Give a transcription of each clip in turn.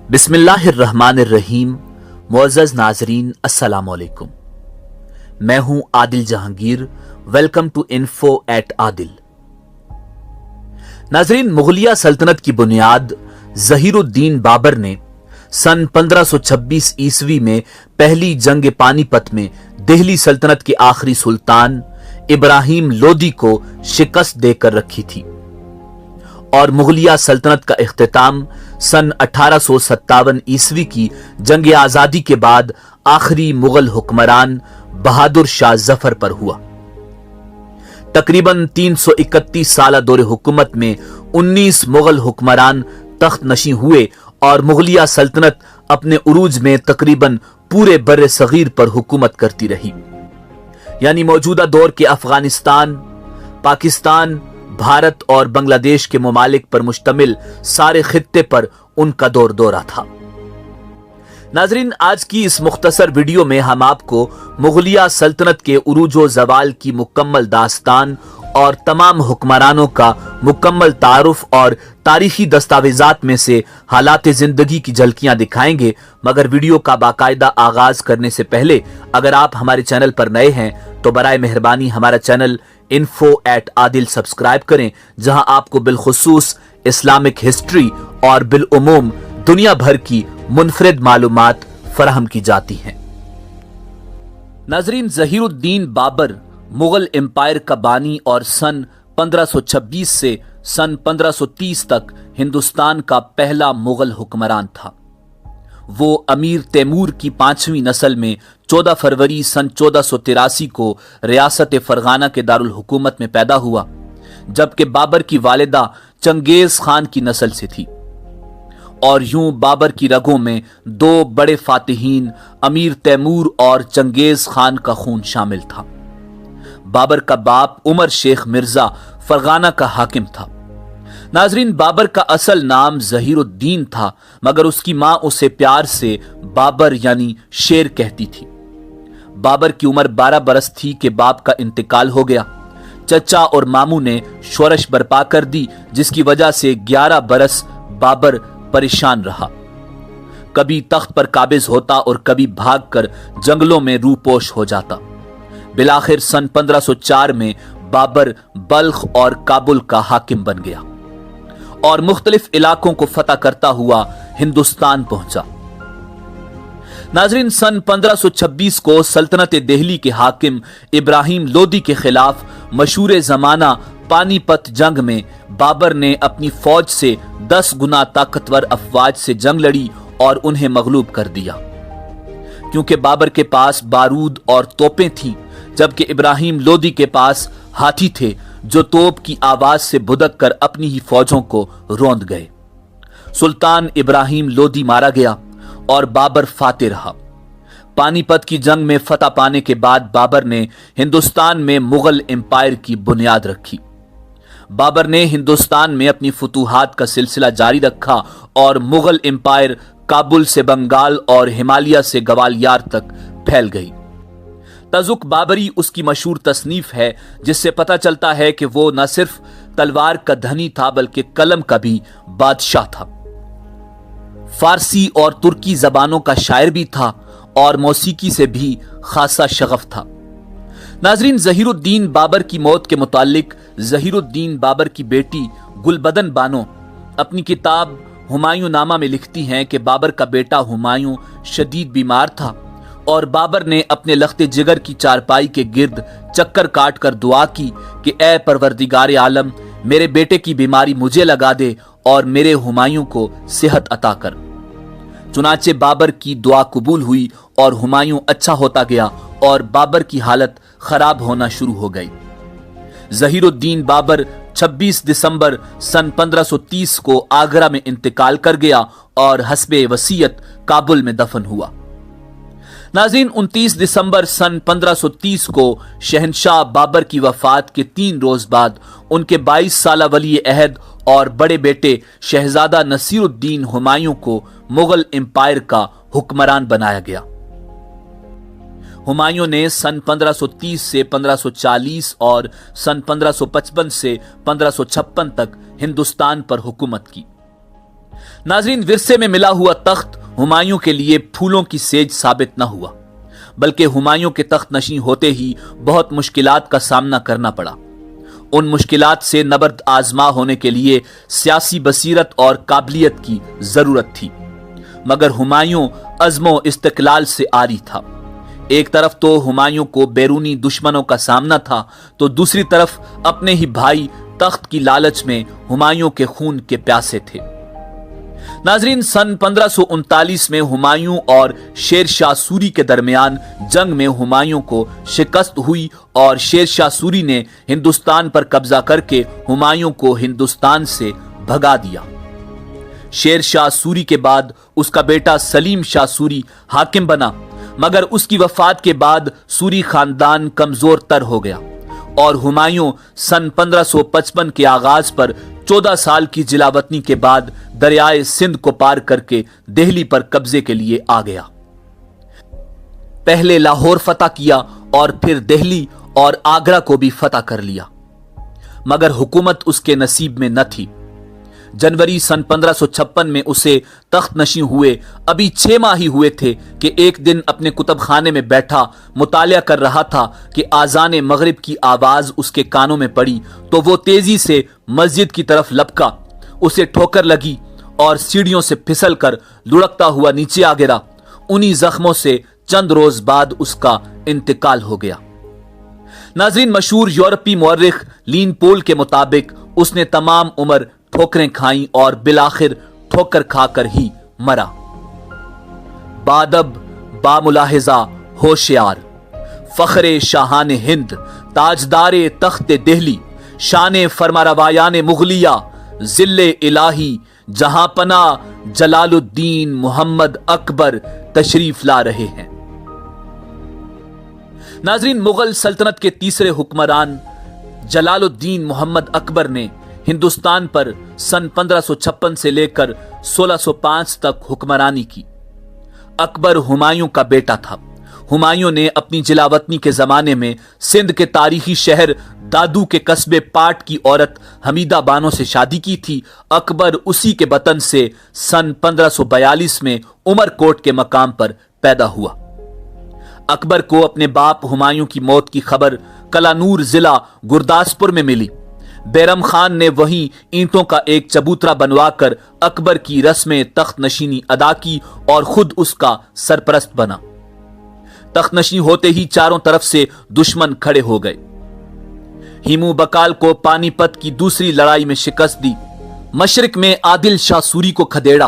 बिस्मिल्लाहिर्रहमानिर्रहीम। मुअज़्ज़ज़ नाज़रीन, अस्सलाम वालेकुम। मैं हूं Adil Jahangir. Welcome to info at Adil. नाज़रीन, मुगलिया सल्तनत की बुनियाद ज़हीरुद्दीन बाबर ने सन 1526 ईस्वी में पहली जंग पानीपत में दिल्ली सल्तनत के आखिरी सुल्तान इब्राहिम लोदी को शिकस्त देकर रखी थी और मुगलिया सल्तनत का इख्तिताम सन 1857 ईस्वी की जंग आजादी के बाद आखिरी मुगल हुक्मरान बहादुर शाह जफर पर हुआ। तकरीबन 331 साल दौरे हुकूमत में 19 मुगल हुक्मरान तख्त नशी हुए और मुगलिया सल्तनत अपने उरूज में तकरीबन पूरे बर्रे सगीर पर हुकूमत करती रही। यानी मौजूदा दौर के अफगानिस्तान, पाकिस्तान, भारत और बांग्लादेश के ममालिक पर मुश्तमिल सारे खित्ते पर उनका दौरा था। नाजरीन, आज की इस मुख्तसर वीडियो में हम आपको मुगलिया सल्तनत के उरूजो ज़वाल की मुकम्मल दास्तान और तमाम हुक्मरानों का मुकम्मल तारुफ और तारीखी दस्तावेजात में से हालात जिंदगी की झलकियां दिखाएंगे। मगर वीडियो का बाकायदा आगाज करने से पहले अगर आप हमारे चैनल पर नए हैं तो बराए मेहरबानी हमारा channel info at Adil subscribe करें, जहां आपको बिलखुसूस इस्लामिक हिस्ट्री और बिलउमूम दुनिया भर की मुनफरिद मालूमात फराहम की जाती हैं। नाजरीन, ज़हीरुद्दीन बाबर मुगल एम्पायर का बानी और सन 1526 से सन 1530 तक हिंदुस्तान का पहला मुगल हुक्मरान था। वो अमीर तैमूर की 5वीं नस्ल में 14 फरवरी सन 1483 को रियासत फरगाना के दारुल हुकूमत में पैदा हुआ, जबकि बाबर की वालिदा चंगेज खान की नस्ल से थी। और यूं बाबर की रगों में दो बड़े फातिहीन अमीर तैमूर और चंगेज खान का खून शामिल था। बाबर का बाप उमर शेख मिर्जा फरगाना का हाकिम था। नाजरीन, बाबर का असल नाम ज़हीरुद्दीन था, मगर उसकी मां उसे प्यार से बाबर यानी शेर कहती थी। बाबर की उम्र 12 बरस थी कि बाप का इंतकाल हो गया। चचा और मामू ने शोरश बर्पा कर दी, जिसकी वजह से 11 बरस बाबर परेशान रहा। कभी तख्त पर काबिज होता और कभी भागकर जंगलों में रूपोश हो जाता। बिलाखिर सन 1504 में बाबर बल्ख और काबुल का हाकिम बन गया और मुख्तलिफ इलाकों को फतह करता हुआ हिंदुस्तान पहुंचा। नाजरीन, सन 1526 को सल्तनत दिल्ली के हाकिम इब्राहिम लोदी के खिलाफ मशहूर जमाना पानीपत जंग में बाबर ने अपनी फौज से 10 गुना ताकतवर अफवाज से जंग लड़ी और उन्हें मगलूब कर दिया। क्योंकि बाबर के पास बारूद और तोपें थीं, जबकि इब्राहिम लोदी के पास हाथी थे जो तोप की आवाज से भुदक कर अपनी ही फौजों को रौंद गए। सुल्तान इब्राहिम लोदी मारा गया और बाबर फाते रहा। पानीपत की जंग में फतह पाने के बाद बाबर ने हिंदुस्तान में मुगल एम्पायर की बुनियाद रखी। बाबर ने हिंदुस्तान में अपनी फुतूहात का सिलसिला जारी रखा और मुगल एम्पायर काबुल से बंगाल और हिमालय से ग्वालियर तक फैल गई। तजुक बाबरी उसकी मशहूर तसनीफ है, जिससे पता चलता है कि वो न सिर्फ तलवार का धनी था बल्कि कलम का भी बादशाह था। फारसी और तुर्की जबानों का शायर भी था और मौसीकी से भी खासा शगफ था। नाजरीन, ज़हीरुद्दीन बाबर की मौत के मुतालिक ज़हीरुद्दीन बाबर की बेटी गुलबदन बानो अपनी किताब हुमायूं नामा में लिखती हैं कि बाबर का बेटा हुमायूं शदीद बीमार था और बाबर ने अपने लख्ते जिगर की चारपाई के गिर्द चक्कर काट कर दुआ की कि ए परवरदिगार आलम, मेरे बेटे की बीमारी मुझे लगा दे और मेरे हुमायूं को सेहत अता कर। चुनाचे बाबर की दुआ कबूल हुई और हुमायूं अच्छा होता गया और बाबर की हालत खराब होना शुरू हो गई। ज़हीरुद्दीन बाबर 26 दिसंबर सन 1530 को आगरा में इंतकाल कर गया और हस्बे वसीयत काबुल में दफन हुआ। नाज़रीन, 29 दिसंबर सन 1530 को शहनशाह बाबर की वफात के 3 रोज बाद उनके 22 साल वली अहद और बड़े बेटे शहजादा नसीरुद्दीन हुमायूं को मुगल एम्पायर का हुक्मरान बनाया गया। हुमायूं ने सन 1530 से 1540 और सन 1555 से 1556 तक हिंदुस्तान पर हुकूमत की। नाजरीन, विरसे में मिला हुआ तख्त हुमायूं के लिए फूलों की सेज साबित न हुआ, बल्कि हुमायूं के तख्त नशीं होते ही बहुत मुश्किलात का सामना करना पड़ा। उन मुश्किलात से नबर्द आजमा होने के लिए सियासी बसीरत और काबिलियत की जरूरत थी, मगर हुमायूं अज़्मो इस्तिक़लाल से आरी था। एक तरफ तो हुमायूं को बैरूनी दुश्मनों का सामना था, तो दूसरी तरफ अपने ही भाई तख्त की लालच में हुमायूं के खून के प्यासे थे। नाजरीन, सन 1539 में हुमायूं और शेर शाह सूरी के दरमियान जंग में हुमायूं को शिकस्त हुई और शेर शाह सूरी ने हिंदुस्तान पर कब्जा करके हुमायूं को हिंदुस्तान से भगा दिया। शेर शाह सूरी के बाद उसका बेटा सलीम शाह सूरी हाकिम बना, मगर उसकी वफात के बाद सूरी खानदान कमजोर तर हो गया और हुमायूं सन 1555 के आगाज पर 14 साल की जिलावतनी के बाद दरियाए सिंध को पार करके दिल्ली पर कब्जे के लिए आ गया। पहले लाहौर फतह किया और फिर दिल्ली और आगरा को भी फतह कर लिया, मगर हुकूमत उसके नसीब में न थी। जनवरी सन 1556 में उसे तख्त नशीं हुए अभी 6 माह ही हुए थे कि एक दिन अपने कुतुब खाने में बैठा मुतालिया कर रहा था कि आज़ान मगरिब की आवाज उसके कानों में पड़ी, तो वो तेजी से मस्जिद की तरफ लपका, उसे ठोकर लगी और सीढ़ियों से फिसल कर लुढ़कता हुआ नीचे आ गिरा। उन्हीं जख्मों से चंद रोज बाद उसका इंतकाल हो गया। नाजरीन, मशहूर यूरोपी मुअर्रिख लीन पोल के मुताबिक उसने तमाम उम्र ठोकरें खाई और बिलाखिर ठोकर खाकर ही मरा। बादब, बामुलाहिजा, होशियार, फखरे शाहान हिंद, ताजदारे तख्ते दिल्ली, शाने फरमारवायान मुगलिया, जिल्ले इलाही, जहां पना जलालुद्दीन मोहम्मद अकबर तशरीफ ला रहे हैं। नाजरीन, मुगल सल्तनत के तीसरे हुक्मरान जलालुद्दीन मोहम्मद अकबर ने हिंदुस्तान पर सन 1556 से लेकर 1605 तक हुक्मरानी की। अकबर हुमायूं का बेटा था। हुमायूं ने अपनी जिलावतनी के जमाने में सिंध के तारीखी शहर दादू के कस्बे पाट की औरत हमीदा बानो से शादी की थी। अकबर उसी के वतन से सन 1542 में उमरकोट के मकाम पर पैदा हुआ। अकबर को अपने बाप हुमायूं की मौत की खबर कलानूर जिला गुरदासपुर में मिली। बैरम खान ने वहीं ईंटों का एक चबूतरा बनवाकर अकबर की रस्म तख्त नशीनी अदा की और खुद उसका सरपरस्त बना। तख्त नशी होते ही चारों तरफ से दुश्मन खड़े हो गए। हिमू बकाल को पानीपत की दूसरी लड़ाई में शिकस्त दी। मशरिक में आदिल शाह सूरी को खदेड़ा।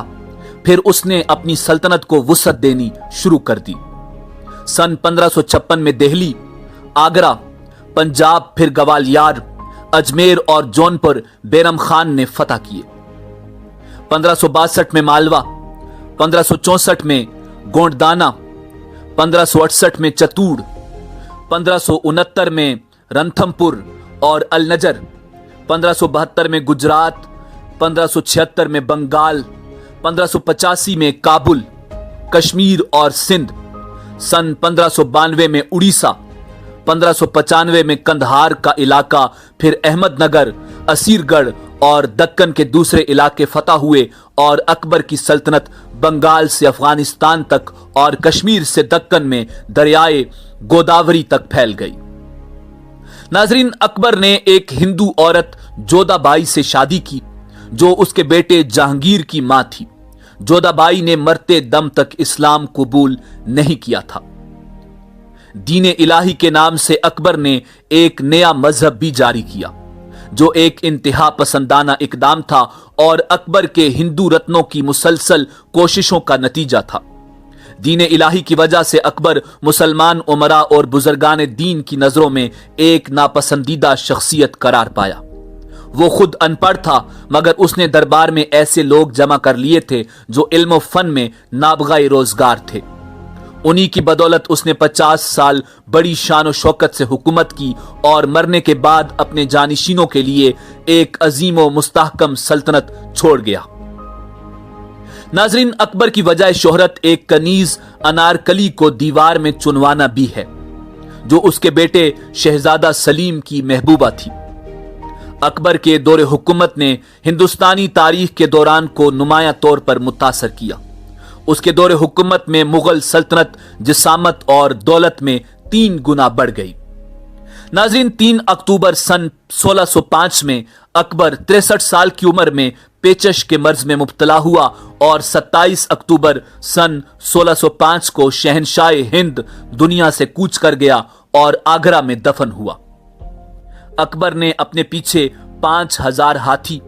फिर उसने अपनी सल्तनत को वुसअत देनी शुरू कर दी। सन 1556 में दिल्ली, आगरा, पंजाब, फिर ग्वालियर, अजमेर और जौनपुर बैरम खान ने फतह किए। 1562 में मालवा, 1564 में गोंडदाना, 1568 में चतूड़, 1569 में रणथंपुर और अलनजर, 1572 में गुजरात, 1576 में बंगाल, 1585 में काबुल, कश्मीर और सिंध, सन 1592 में उड़ीसा, 1595 में कंधार का इलाका, फिर अहमदनगर, असीरगढ़ और दक्कन के दूसरे इलाके फतह हुए और अकबर की सल्तनत बंगाल से अफगानिस्तान तक और कश्मीर से दक्कन में दरियाए गोदावरी तक फैल गई। नाजरीन, अकबर ने एक हिंदू औरत जोधाबाई से शादी की जो उसके बेटे जहांगीर की मां थी। जोधाबाई ने मरते दम तक इस्लाम कबूल नहीं किया था। दीने इलाही के नाम से अकबर ने एक नया मजहब भी जारी किया जो एक इंतहा पसंदाना इकदाम था और अकबर के हिंदू रत्नों की मुसलसल कोशिशों का नतीजा था। दीने इलाही की वजह से अकबर मुसलमान उमरा और बुजुर्गान दीन की नजरों में एक नापसंदीदा शख्सियत करार पाया। वो खुद अनपढ़ था, मगर उसने दरबार में ऐसे लोग जमा कर लिए थे जो इल्म फन में नाबगाए रोजगार थे। उन्हीं की बदौलत उसने 50 साल बड़ी शान और शौकत से हुकूमत की और मरने के बाद अपने जानिशीनों के लिए एक अजीम और मुस्तहकम सल्तनत छोड़ गया। नाजरीन, अकबर की वजह शोहरत एक कनीज अनारकली को दीवार में चुनवाना भी है जो उसके बेटे शहजादा सलीम की महबूबा थी। अकबर के दौरे हुकूमत ने हिंदुस्तानी तारीख के दौरान को नुमाया तौर पर मुतासर किया। उसके दौरे हुकूमत में मुगल सल्तनत जिसामत और दौलत में 3 गुना बढ़ गई। नाज़रीन, 3 अक्टूबर सन 1605 में अकबर 63 साल की उम्र में पेचश के मर्ज में मुब्तला हुआ और 27 अक्टूबर सन 1605 को शहनशाह हिंद दुनिया से कूच कर गया और आगरा में दफन हुआ। अकबर ने अपने पीछे 5000 हाथी,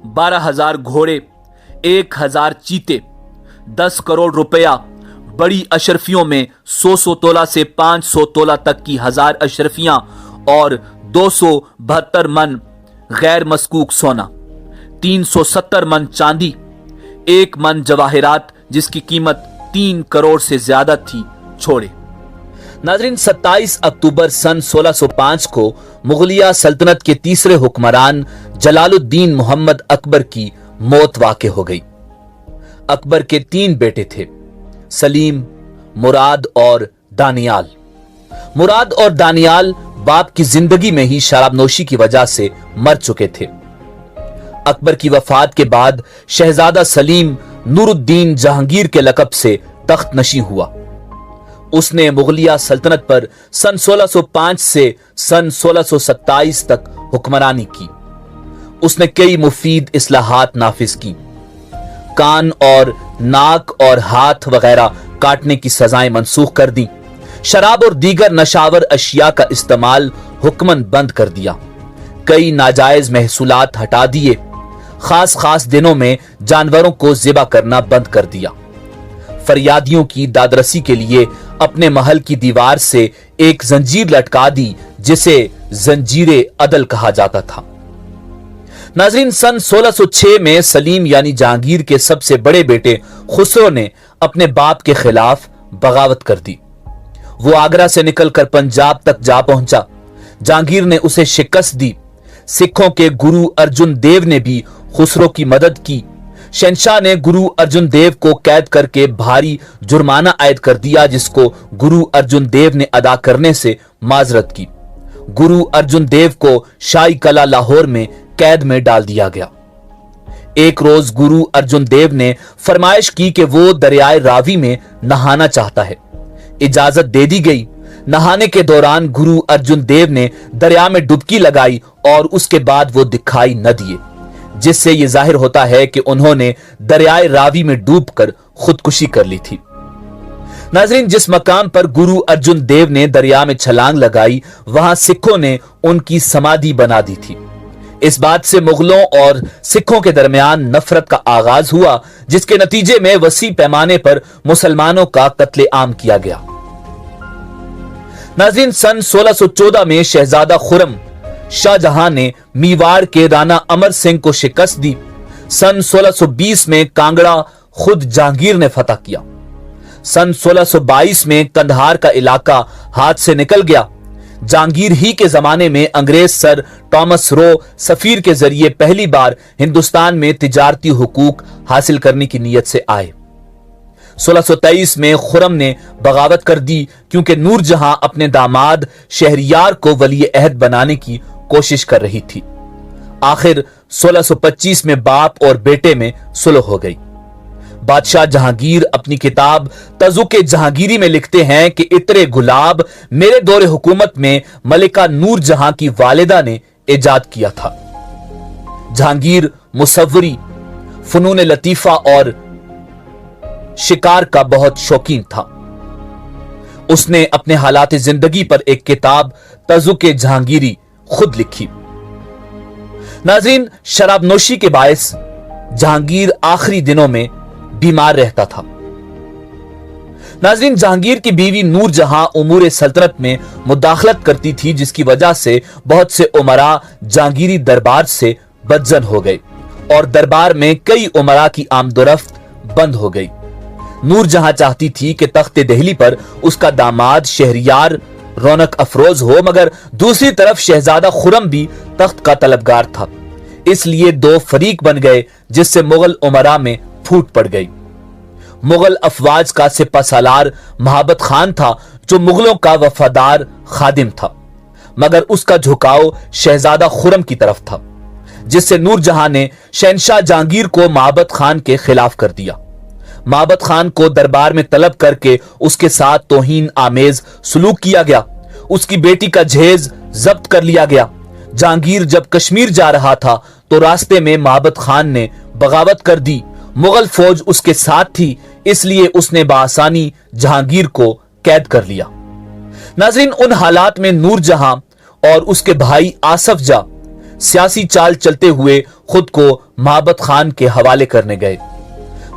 12,000 घोड़े, 1000 चीते, 10 करोड़ रुपया, बड़ी अशरफियों में 100 तोला से 500 तोला तक की 1000 अशरफियां और 272 मन गैर मस्कूक सोना, 370 मन चांदी, 1 मन जवाहिरात जिसकी कीमत 3 करोड़ से ज्यादा थी छोड़े। नाज़रीन, 27 अक्टूबर सन 1605 को मुगलिया सल्तनत के तीसरे हुक्मरान जलालुद्दीन मोहम्मद अकबर की मौत वाक़ हो गई। अकबर के 3 बेटे थे, सलीम, मुराद और दानियाल। मुराद और दानियाल बाप की जिंदगी में ही शराबनोशी की वजह से मर चुके थे। अकबर की वफात के बाद शहजादा सलीम नूरुद्दीन जहांगीर के लकब से तख्त नशी हुआ। उसने मुगलिया सल्तनत पर सन 1605 से सन 1627 तक हुक्मरानी की। उसने कई मुफीद इस्लाहात नाफिज की। कान और नाक और हाथ वगैरह काटने की सजाएं मनसूख कर दी। शराब और दीगर नशावर अशिया का इस्तेमाल हुक्मन बंद कर दिया। कई नाजायज महसूलात हटा दिए। खास खास दिनों में जानवरों को ज़िबा करना बंद कर दिया। फरियादियों की दादरसी के लिए अपने महल की दीवार से एक जंजीर लटका दी जिसे जंजीरे अदल कहा जाता था। नाज़रीन, सन 1606 में सलीम यानी जहांगीर के सबसे बड़े बेटे खुसरो ने अपने बाप के खिलाफ बगावत कर दी। वो आगरा से निकलकर पंजाब तक जा पहुंचा। जहांगीर ने उसे शिकस्त दी। सिखों के गुरु अर्जुन देव ने भी खुसरो की मदद की। शहंशाह ने गुरु अर्जुन देव को कैद करके भारी जुर्माना आयद कर दिया, जिसको गुरु अर्जुन देव ने अदा करने से माजरत की। गुरु अर्जुन देव को शाही कला लाहौर में कैद में डाल दिया गया। एक रोज गुरु अर्जुन देव ने फरमाइश की कि वो दरियाए रावी में नहाना चाहता है। इजाजत दे दी गई। नहाने के दौरान गुरु अर्जुन देव ने दरिया में डुबकी लगाई और उसके बाद वो दिखाई न दिए, जिससे यह जाहिर होता है कि उन्होंने दरियाए रावी में डूबकर खुदकुशी कर ली थी। नाज़रीन, जिस मकाम पर गुरु अर्जुन देव ने दरिया में छलांग लगाई, वहां सिखों ने उनकी समाधि बना दी थी। इस बात से मुगलों और सिखों के दरमियान नफरत का आगाज हुआ, जिसके नतीजे में वसी पैमाने पर मुसलमानों का कत्ले आम किया गया। नाज़रीन, सन 1614 में शहजादा खुरम शाहजहां ने मीवाड़ के राणा अमर सिंह को शिकस्त दी। सन 1620 में कांगड़ा खुद जहांगीर ने फतह किया। सन 1622 में कंधार का इलाका हाथ से निकल गया। जहांगीर ही के जमाने में अंग्रेज सर टॉमस रो सफीर के जरिए पहली बार हिंदुस्तान में तिजारती हुकूक हासिल करने की नीयत से आए। 1623 में खुरम ने बगावत कर दी क्योंकि नूरजहां अपने दामाद शहरियार को वली अहद बनाने की कोशिश कर रही थी। आखिर 1625 में बाप और बेटे में सुलह हो गई। बादशाह जहांगीर अपनी किताब तजुके जहांगीरी में लिखते हैं कि इतरे गुलाब मेरे दौरे हुकूमत में मलिका नूरजहां की वालिदा ने इजाद किया था। जहांगीर मुसव्वरी, फनून लतीफा और शिकार का बहुत शौकीन था। उसने अपने हालात जिंदगी पर एक किताब तजुके जहांगीरी खुद लिखी। नाज़रीन, शराबनोशी के बायस जहांगीर आखिरी दिनों में बीमार रहता था। नाज़रीन, जहांगीर की बीवी नूरजहां उमूर सल्तनत में मुदाखलत करती थी, जिसकी वजह से बहुत से उमरा जहांगीरी दरबार से बदजन हो गए और दरबार में कई उमरा की आमदोरफ्त बंद हो गई। नूरजहां चाहती थी कि तख्त दिल्ली पर उसका दामाद शहरियार रौनक अफरोज हो, मगर दूसरी तरफ शहजादा खुरम भी तख्त का तलबगार था। इसलिए दो फरीक बन गए, जिससे मुगल उमरा में फूट पड़ गई। मुगल अफवाज का सिपा सालार महाबत खान था, जो मुगलों का वफादार खादिम था, मगर उसका झुकाव शहजादा खुरम की तरफ था। जिससे नूरजहां ने शहंशाह जहांगीर को महाबत खान के खिलाफ कर दिया। महाबत खान को दरबार में तलब करके उसके साथ तौहीन आमेज सलूक किया गया। उसकी बेटी का जहेज जब्त कर लिया गया। जहांगीर जब कश्मीर जा रहा था तो रास्ते में महाबत खान ने बगावत कर दी। मुगल फौज उसके साथ थी, इसलिए उसने बासानी जहांगीर को कैद कर लिया। नाज़रीन, उन हालात में नूरजहां और उसके भाई आसफ जा सियासी चाल चलते हुए खुद को महाबत खान के हवाले करने गए।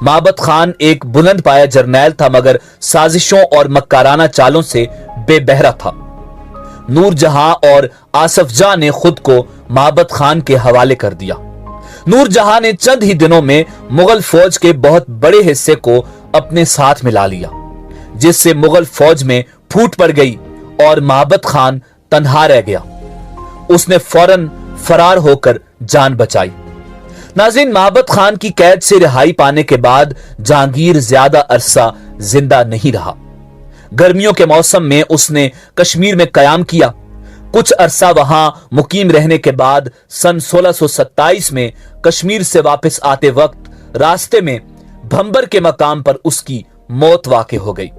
महाबत खान एक बुलंद पाया जर्नैल था, मगर साजिशों और मक्काराना चालों से बेबहरा था। नूरजहां और आसफ जा ने खुद को महाबत खान के हवाले कर दिया। नूरजहां ने चंद ही दिनों में मुगल फौज के बहुत बड़े हिस्से को अपने साथ मिला लिया, जिससे मुगल फौज में फूट पड़ गई और महाबत खान तन्हा रह गया। उसने फौरन फरार होकर जान बचाई। नाज़रीन, महाबत खान की कैद से रिहाई पाने के बाद जहांगीर ज्यादा अरसा जिंदा नहीं रहा। गर्मियों के मौसम में उसने कश्मीर में कयाम किया। कुछ अरसा वहां मुकीम रहने के बाद सन 1627 में कश्मीर से वापस आते वक्त रास्ते में भंबर के मकाम पर उसकी मौत वाक़ हो गई।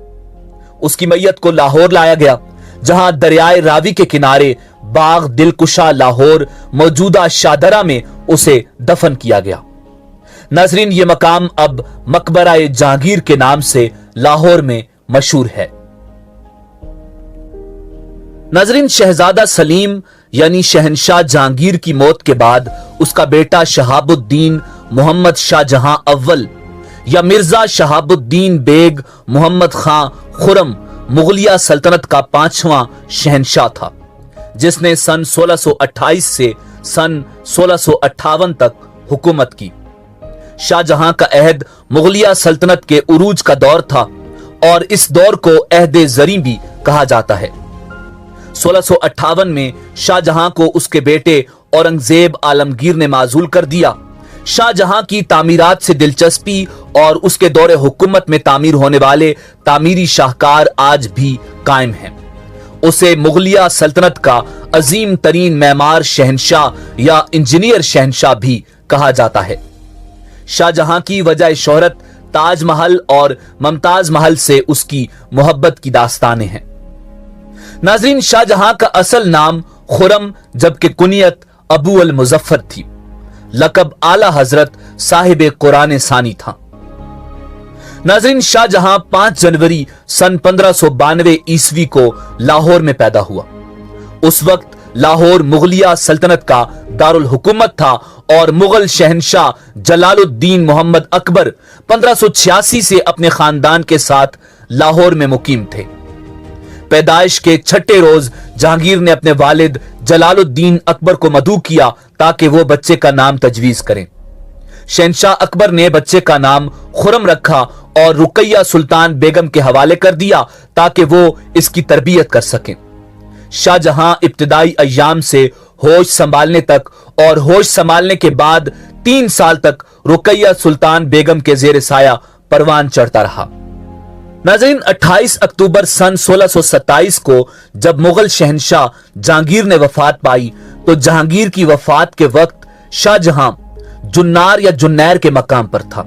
उसकी मैयत को लाहौर लाया गया, जहां दरियाए रावी के किनारे बाग दिलकुशा लाहौर मौजूदा शाहदरा में उसे दफन किया गया। नाज़रीन, ये मकाम अब मकबरा जहांगीर के नाम से लाहौर में मशहूर है। नाज़रीन, शहजादा सलीम यानी शहंशाह जहांगीर की मौत के बाद उसका बेटा शहाबुद्दीन मोहम्मद शाहजहां अव्वल या मिर्जा शहाबुद्दीन बेग मोहम्मद खां खुरम मुगलिया सल्तनत का 5वां शहंशाह था, जिसने सन 1628 से सन 1658 तक हुकूमत की। शाहजहां का अहद मुगलिया सल्तनत के उरूज का दौर था और इस दौर को अहद ज़री भी कहा जाता है। 1658 में शाहजहां को उसके बेटे औरंगजेब आलमगीर ने माजूल कर दिया। शाहजहां की तामीरात से दिलचस्पी और उसके दौरे हुकूमत में तामीर होने वाले तामीरी शाहकार आज भी कायम हैं। उसे मुगलिया सल्तनत का अजीम तरीन मैमार शहंशाह या इंजीनियर शहंशाह भी कहा जाता है। शाहजहां की वजह शोहरत ताजमहल और मुमताज महल से उसकी मोहब्बत की दास्तानें हैं। नाज़रीन, शाहजहां का असल नाम खुरम जबकि कुनियत अबू अल मुजफ्फर थी। लकब आला हजरत साहिब कुरान सानी था। नाज़रीन, शाहजहां 5 जनवरी सन 1592 ईस्वी को लाहौर में पैदा हुआ। उस वक्त लाहौर मुगलिया सल्तनत का दारुल हुकूमत था और मुगल शहंशाह जलालुद्दीन मोहम्मद अकबर 1586 से अपने खानदान के साथ लाहौर में मुकीम थे। पैदाइश के 6ठे रोज जहांगीर ने अपने वालिद जलालुद्दीन अकबर को मदऊ किया ताकि वो बच्चे का नाम तजवीज करें। शहंशाह अकबर ने बच्चे का नाम खुरम रखा और रुकैया सुल्तान बेगम के हवाले कर दिया ताकि वो इसकी तरबियत कर सकें। शाहजहां इब्तिदाई अय्याम से होश संभालने तक और होश संभालने के बाद 3 साल तक रुकैया सुल्तान बेगम के जेर साया परवान चढ़ता रहा। नाज़रीन, 28 अक्टूबर सन 1627 को जब मुगल शहंशाह जहांगीर ने वफात पाई तो जहांगीर की वफात के वक्त शाहजहां जुन्नार या जुन्नैर के मकाम पर था।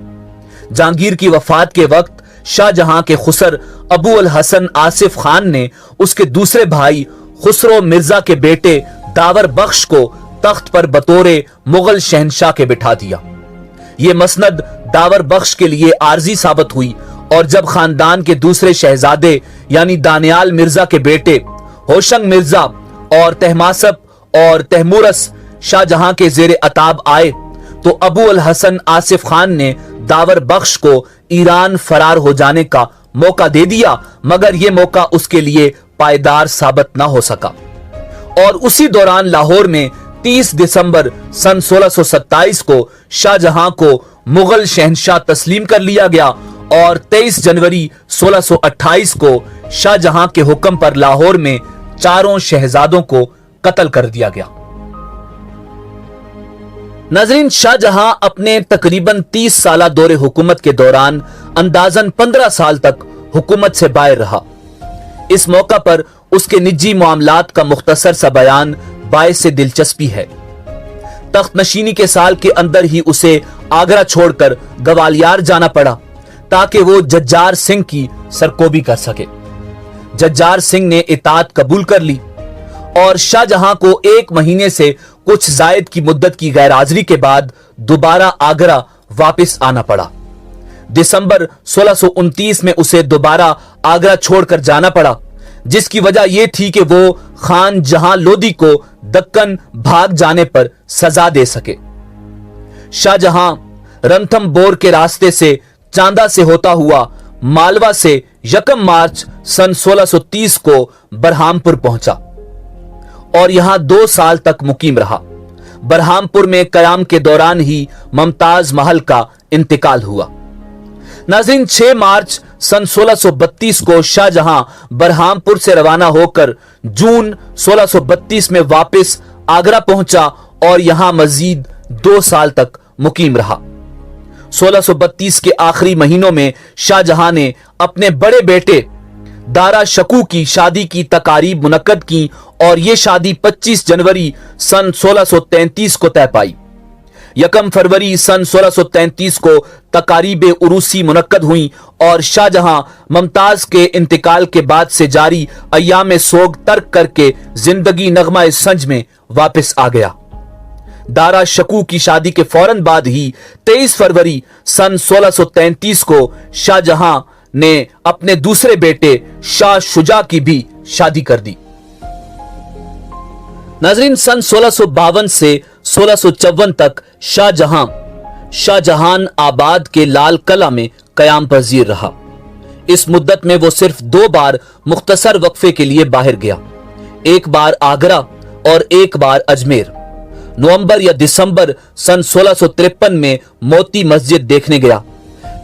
जहांगीर की वफात के वक्त शाहजहां के खुसर अबू अल हसन आसिफ खान ने उसके दूसरे भाई खुसरो मिर्जा के बेटे दावर बख्श को तख्त पर बतौरे मुगल शहंशाह के बिठा दिया। यह मसनद दावर बख्श के लिए आर्जी साबित हुई और जब खानदान के दूसरे शहजादे यानी दानियाल मिर्जा के बेटे होशंग मिर्जा और तहमासप और तहमुरस शाहजहां के जेर अताब आए तो अबू अल हसन आसिफ खान ने दावर बख्श को ईरान फरार हो जाने का मौका दे दिया, मगर यह मौका उसके लिए पायदार साबित न हो सका और उसी दौरान लाहौर में 30 दिसंबर सन 1627 को शाहजहां को मुगल शहंशाह तस्लीम कर लिया गया और 23 जनवरी 1628 को शाहजहां के हुक्म पर लाहौर में 4 शहजादों को कत्ल कर दिया गया। नाज़रीन, शाहजहां अपने तकरीबन 30 साला दौरे हुकूमत के दौरान अंदाजन 15 साल तक हुकूमत से बाहर रहा। इस मौका पर उसके निजी मामलात का मुख्तसर सा बयान बायस दिलचस्पी है। तख्त नशीनी के साल के अंदर ही उसे आगरा छोड़कर ग्वालियर जाना पड़ा ताकि वो जज्जार सिंह की सरकोबी कर सके। जज्जार सिंह ने इताअत कबूल कर ली और शाहजहां को 1 महीने से कुछ जायद की मुद्दत की गैरहाजिरी के बाद दोबारा आगरा वापस आना पड़ा। दिसंबर 1629 में उसे दोबारा आगरा छोड़कर जाना पड़ा, जिसकी वजह यह थी कि वो खान जहां लोदी को दक्कन भाग जाने पर सजा दे सके। शाहजहां रणथंबोर के रास्ते से चांदा से होता हुआ मालवा से 1 मार्च सन 1630 को बरहामपुर पहुंचा और यहां 2 साल तक मुकीम रहा। बरहामपुर में कयाम के दौरान ही मुमताज महल का इंतकाल हुआ। नाज़रीन, 6 मार्च सन 1632 को शाहजहां बरहामपुर से रवाना होकर जून 1632 में वापस आगरा पहुंचा और यहां मजीद 2 साल तक मुकीम रहा। 1632 के आखिरी महीनों में शाहजहां ने अपने बड़े बेटे दारा शकू की शादी की तकारीब मुनक्कद की और यह शादी 25 जनवरी सन 1633 को तय पाई। 1 फरवरी सन 1633 को तकारीब उरूसी मुनक्कद हुई और शाहजहां मुमताज के इंतकाल के बाद से जारी अय्याम सोग तर्क करके जिंदगी नगमा संज में वापस आ गया। दारा शकू की शादी के फौरन बाद ही 23 फरवरी सन 1633 को शाहजहां ने अपने दूसरे बेटे शाह शुजा की भी शादी कर दी। नाज़रीन, सन 1652 से 1654 तक शाहजहान आबाद के लाल कला में कयाम पजीर रहा। इस मुद्दत में वो सिर्फ 2 बार मुख्तसर वक्फे के लिए बाहर गया, 1 बार आगरा और 1 बार अजमेर। नवंबर या दिसंबर सन 1653 में मोती मस्जिद देखने गया।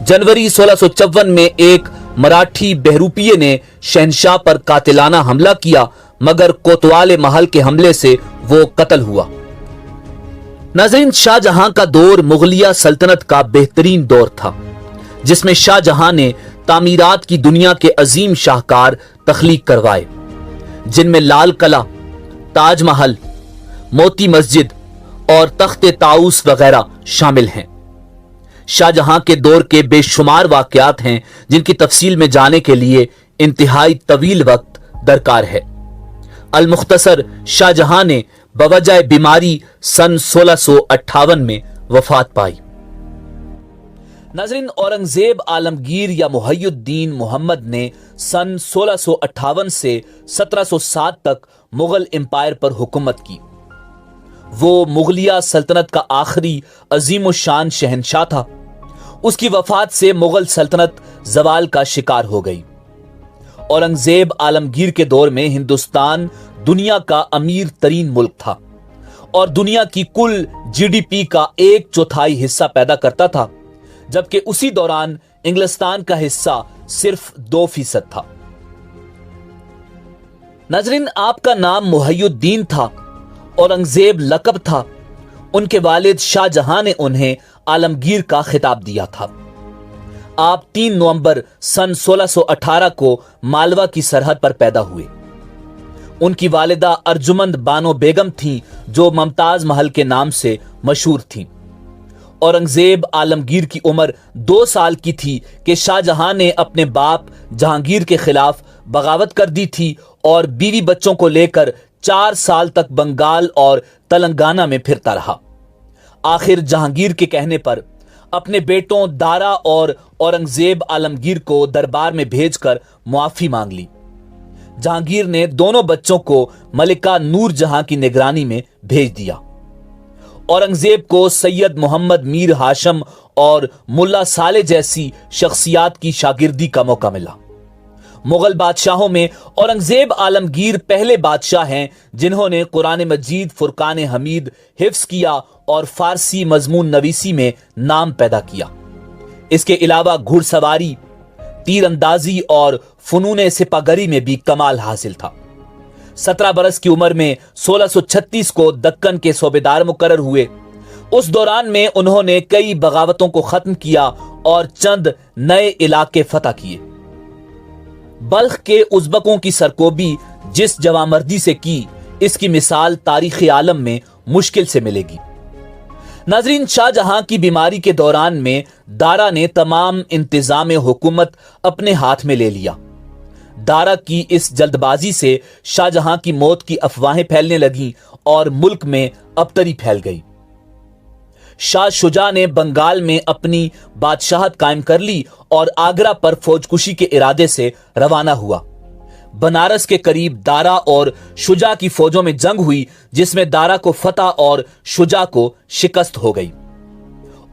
जनवरी 1654 में एक मराठी बहरूपिये ने शहनशाह पर कातिलाना हमला किया, मगर कोतवाल महल के हमले से वो कत्ल हुआ। नाज़रीन, शाहजहां का दौर मुगलिया सल्तनत का बेहतरीन दौर था, जिसमें शाहजहां ने तामीरात की दुनिया के अजीम शाहकार तख्लीक करवाए, जिनमें लाल कला, ताजमहल, मोती मस्जिद और तख्ते ताउस वगैरह शामिल हैं। शाहजहां के दौर के बेशुमार वाकयात हैं जिनकी तफसील में जाने के लिए इंतहाई तवील वक्त दरकार है। अल मुख्तसर, शाहजहां ने बवजह बीमारी सन 1658 में वफात पाई। नाज़रीन, औरंगजेब आलमगीर या मुहय्युद्दीन मोहम्मद ने सन 1658 से 1707 तक मुगल एम्पायर पर हुकूमत की। वो मुगलिया सल्तनत का आखिरी अजीम शान शहनशाह था। उसकी वफात से मुगल सल्तनत जवाल का शिकार हो गई। औरंगजेब आलमगीर के दौर में हिंदुस्तान दुनिया का अमीर तरीन मुल्क था और दुनिया की कुल जीडीपी का 1/4 हिस्सा पैदा करता था, जबकि उसी दौरान इंग्लिस्तान का हिस्सा सिर्फ 2% था। नाज़रीन, आपका नाम मुहय्युद्दीन था, औरंगजेब लकब था। उनके वालिद शाहजहां ने उन्हें आलमगीर का खिताब दिया था। आप 3 नवंबर सन 1618 को मालवा की सरहद पर पैदा हुए। उनकी वालिदा अर्जुमंद बानो बेगम थीं, जो मुमताज महल के नाम से मशहूर थीं। औरंगजेब आलमगीर की उम्र 2 साल की थी कि शाहजहां ने अपने बाप जहांगीर के खिलाफ बगावत कर दी थी और बीवी बच्चों को लेकर 4 साल तक बंगाल और तेलंगाना में फिरता रहा। आखिर जहांगीर के कहने पर अपने बेटों दारा और औरंगजेब आलमगीर को दरबार में भेजकर मुआफी मांग ली। जहांगीर ने दोनों बच्चों को मलिका नूर जहां की निगरानी में भेज दिया। औरंगजेब को सैयद मोहम्मद मीर हाशम और मुल्ला साले जैसी शख्सियात की शागिर्दी का मौका मिला। मुगल बादशाहों में औरंगजेब आलमगीर पहले बादशाह हैं जिन्होंने कुरान मजीद फुरकान हमीद हिफ्स किया और फारसी मजमून नवीसी में नाम पैदा किया। इसके अलावा घुड़सवारी, तीरंदाजी और फनून सिपागरी में भी कमाल हासिल था। 17 बरस की उम्र में 1636 को दक्कन के सूबेदार मुकर्रर हुए। उस दौरान में उन्होंने कई बगावतों को खत्म किया और चंद नए इलाके फतह किए। बल्ख के उज़्बकों की सरकोबी जिस जवामर्दी से की, इसकी मिसाल तारीख़ आलम में मुश्किल से मिलेगी। नाजरीन, शाहजहां की बीमारी के दौरान में दारा ने तमाम इंतजाम हुकूमत अपने हाथ में ले लिया। दारा की इस जल्दबाजी से शाहजहां की मौत की अफवाहें फैलने लगीं और मुल्क में अबतरी फैल गई। शाह शुजा ने बंगाल में अपनी बादशाहत कायम कर ली और आगरा पर फौजकुशी के इरादे से रवाना हुआ। बनारस के करीब दारा और शुजा की फौजों में जंग हुई, जिसमें दारा को फतह और शुजा को शिकस्त हो गई।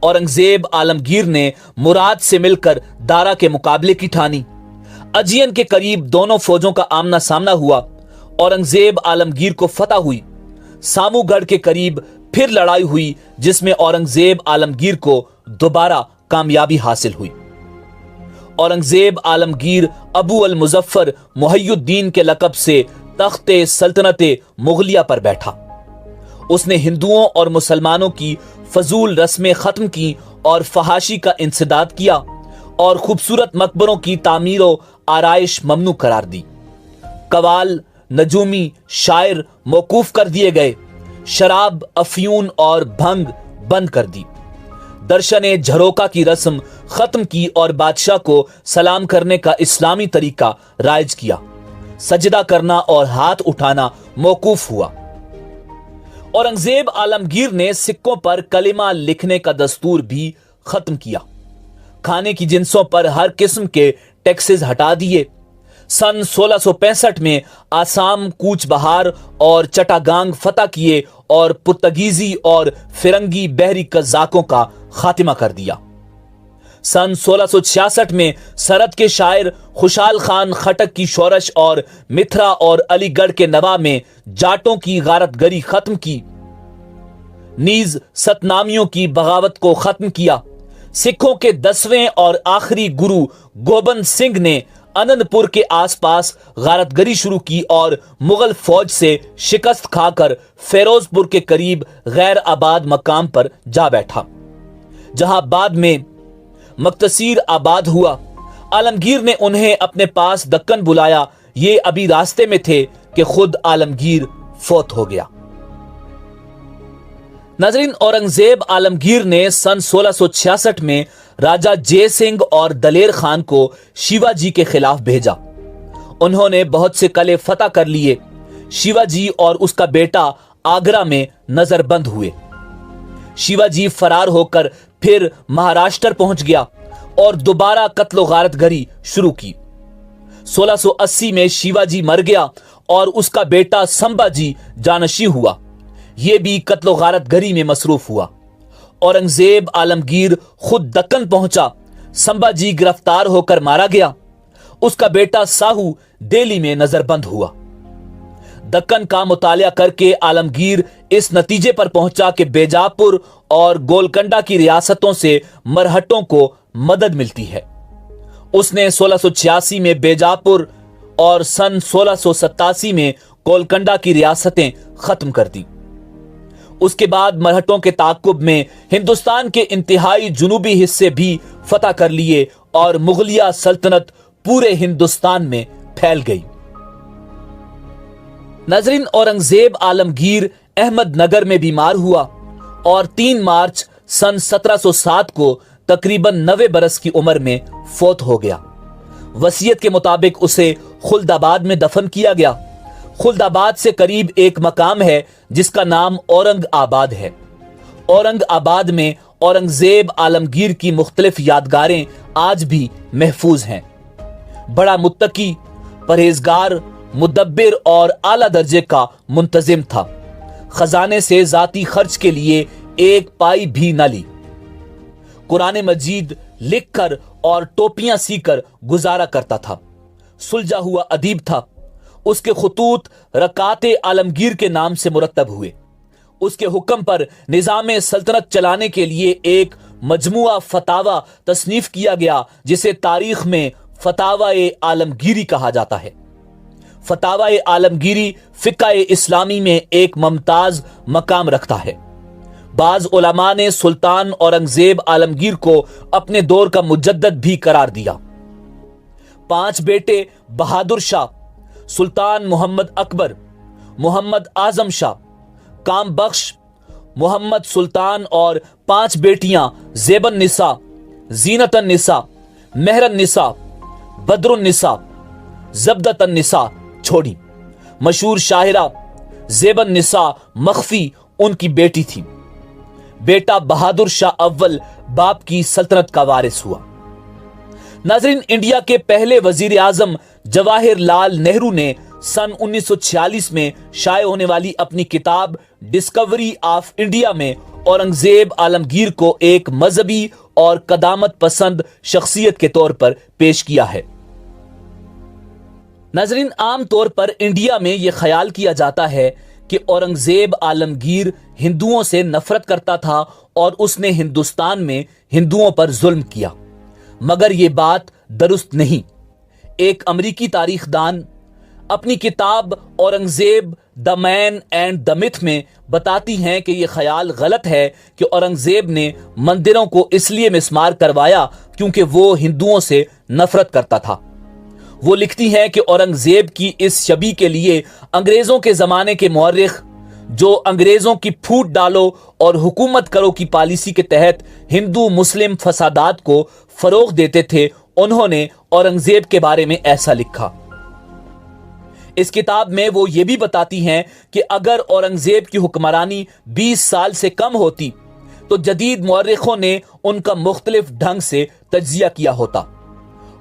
औरंगजेब आलमगीर ने मुराद से मिलकर दारा के मुकाबले की ठानी। अजियन के करीब दोनों फौजों का आमना सामना हुआ। औरंगजेब आलमगीर को फतह हुई। सामूगढ़ के करीब फिर लड़ाई हुई, जिसमें औरंगजेब आलमगीर को दोबारा कामयाबी हासिल हुई। औरंगजेब आलमगीर अबू अल मुजफ्फर मुहय्युद्दीन के लकब से तख्ते सल्तनते मुगलिया पर बैठा। उसने हिंदुओं और मुसलमानों की फजूल रस्में खत्म की और फहाशी का इंसदाद किया और खूबसूरत मकबरों की तामीर व आराइश ममनू करार दी। कवाल, नजूमी, शायर मौकूफ कर दिए गए। शराब, अफ्यून और भंग बंद कर दी। दर्शने झरोका की रस्म खत्म की और बादशाह को सलाम करने का इस्लामी तरीका राइज किया। सजदा करना और हाथ उठाना मौकूफ हुआ। औरंगजेब आलमगीर ने सिक्कों पर कलिमा लिखने का दस्तूर भी खत्म किया। खाने की जिन्सों पर हर किस्म के टैक्सेस हटा दिए। सन 1665 में आसाम, कूच बहार और चटागांग फतह किए और पुर्तगीजी और फिरंगी बहरी कज़ाकों का खात्मा कर दिया। सन 1666 में सरहद के शायर खुशाल खान खटक की शोरश और मिथरा और अलीगढ़ के नवाब में जाटों की गारतगरी खत्म की। नीज सतनामियों की बगावत को खत्म किया। सिखों के 10वें और आखिरी गुरु गोबंद सिंह ने आनंदपुर के आसपास गारतगरी शुरू की और मुगल फौज से शिकस्त खाकर फिरोजपुर के करीब गैर आबाद मकाम पर जा बैठा, जहां बाद में मक्तसीर आबाद हुआ। आलमगीर ने उन्हें अपने पास दक्कन बुलाया। ये अभी रास्ते में थे कि खुद आलमगीर फौत हो गया। नाजरीन, औरंगजेब आलमगीर ने सन 1666 में राजा जय सिंह और दलेर खान को शिवाजी के खिलाफ भेजा। उन्होंने बहुत से किले फतह कर लिए। शिवाजी और उसका बेटा आगरा में नजरबंद हुए। शिवाजी फरार होकर फिर महाराष्ट्र पहुंच गया और दोबारा कत्लो गारतगरी शुरू की। 1680 में शिवाजी मर गया और उसका बेटा संभाजी जानशी हुआ। यह भी कत्लो गारतगरी में मसरूफ हुआ। औरंगजेब आलमगीर खुद दक्कन पहुंचा। संभाजी गिरफ्तार होकर मारा गया। उसका बेटा साहू दिल्ली में नजरबंद हुआ। दक्कन का मुतालिया करके आलमगीर इस नतीजे पर पहुंचा कि बेजापुर और गोलकंडा की रियासतों से मरहटों को मदद मिलती है। उसने 1686 में बेजापुर और सन 1687 में गोलकंडा की रियासतें खत्म कर दी। उसके बाद मरहटों के ताकुब में हिंदुस्तान के इंतहाई जुनूबी हिस्से भी फतह कर लिए और मुगलिया सल्तनत पूरे हिंदुस्तान में फैल गई। नाजरीन, औरंगजेब आलमगीर अहमदनगर में बीमार हुआ और 3 मार्च सन 1707 को तकरीबन 90 बरस की उम्र में फौत हो गया। वसीयत के मुताबिक उसे खुल्दाबाद में दफन किया गया। खुल्दाबाद से करीब एक मकाम है जिसका नाम औरंग आबाद है। औरंग आबाद में औरंगजेब आलमगीर की मुख्तलिफ यादगारें आज भी महफूज हैं। बड़ा मुत्तकी, परहेजगार, मुदब्बिर और आला दर्जे का मुंतजिम था। खजाने से जाती खर्च के लिए एक पाई भी न ली। कुरान मजीद लिखकर और टोपियां सीकर गुजारा करता था। सुलझा हुआ अदीब था। उसके खुतूत रकाते आलमगीर के नाम से मुरतब हुए। उसके हुक्म पर निजाम सल्तनत चलाने के लिए एक मजमुआ फतावा तसनीफ किया गया, जिसे तारीख में फतावा आलमगीरी कहा जाता है। फतावा आलमगीरी फिक़्ह इस्लामी में एक मुमताज मकाम रखता है। बाज उलमा ने सुल्तान औरंगजेब आलमगीर को अपने दौर का मुजद्दद भी करार दिया। 5 बेटे बहादुर शाह, सुल्तान मोहम्मद अकबर, मोहम्मद आजम शाह, काम बख्श, محمد سلطان اور 5 بیٹیاں زیب النساء، زینت النساء، مہر النساء، بدر النساء، زبدت النساء چھوڑی۔ مشہور شاعرہ زیب النساء مخفی ان کی بیٹی تھی۔ بیٹا بہادر شاہ اول باپ کی سلطنت کا وارث ہوا۔ ناظرین، انڈیا کے پہلے وزیر اعظم جواہر لال نہرو نے سن 1946 میں شائع ہونے والی اپنی کتاب ڈسکوری آف انڈیا میں اورنگزیب عالمگیر کو ایک مذہبی اور قدامت پسند شخصیت کے طور پر پیش کیا ہے۔ ناظرین، عام طور پر انڈیا میں یہ خیال کیا جاتا ہے کہ اورنگزیب عالمگیر ہندوؤں سے نفرت کرتا تھا اور اس نے ہندوستان میں ہندوؤں پر ظلم کیا، مگر یہ بات درست نہیں۔ ایک امریکی تاریخ دان اپنی کتاب اورنگزیب دا مین اینڈ دا متھ میں بتاتی ہیں کہ یہ خیال غلط ہے کہ اورنگزیب نے مندروں کو اس لیے مسمار کروایا کیونکہ وہ ہندوؤں سے نفرت کرتا تھا۔ وہ لکھتی ہیں کہ اورنگزیب کی اس شبیہ کے لیے انگریزوں کے زمانے کے مورخ، جو انگریزوں کی پھوٹ ڈالو اور حکومت کرو کی پالیسی کے تحت ہندو مسلم فسادات کو فروغ دیتے تھے، انہوں نے اورنگزیب کے بارے میں ایسا لکھا۔ اس کتاب میں وہ یہ بھی بتاتی ہیں کہ اگر اورنگزیب کی حکمرانی 20 سال سے کم ہوتی تو جدید مورخوں نے ان کا مختلف ڈھنگ سے تجزیہ کیا ہوتا۔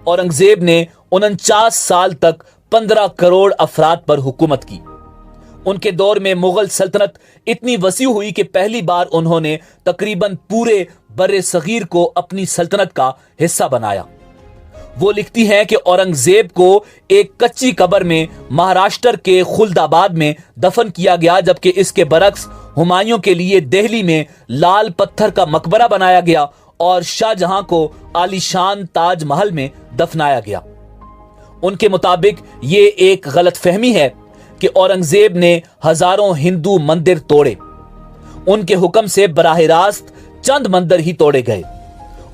اورنگزیب نے 49 سال تک 15 کروڑ افراد پر حکومت کی۔ ان کے دور میں مغل سلطنت اتنی وسیع ہوئی کہ پہلی بار انہوں نے تقریباً پورے بر صغیر کو اپنی سلطنت کا حصہ بنایا۔ وہ لکھتی ہیں کہ اورنگزیب کو ایک کچی قبر میں مہاراشٹر کے خلد آباد میں دفن کیا گیا، جبکہ اس کے برعکس ہمایوں کے لیے دہلی میں لال پتھر کا مقبرہ بنایا گیا اور شاہ جہاں کو عالی شان تاج محل میں دفنایا گیا۔ ان کے مطابق یہ ایک غلط فہمی ہے کہ اورنگزیب نے ہزاروں ہندو مندر توڑے۔ ان کے حکم سے براہ راست چند مندر ہی توڑے گئے۔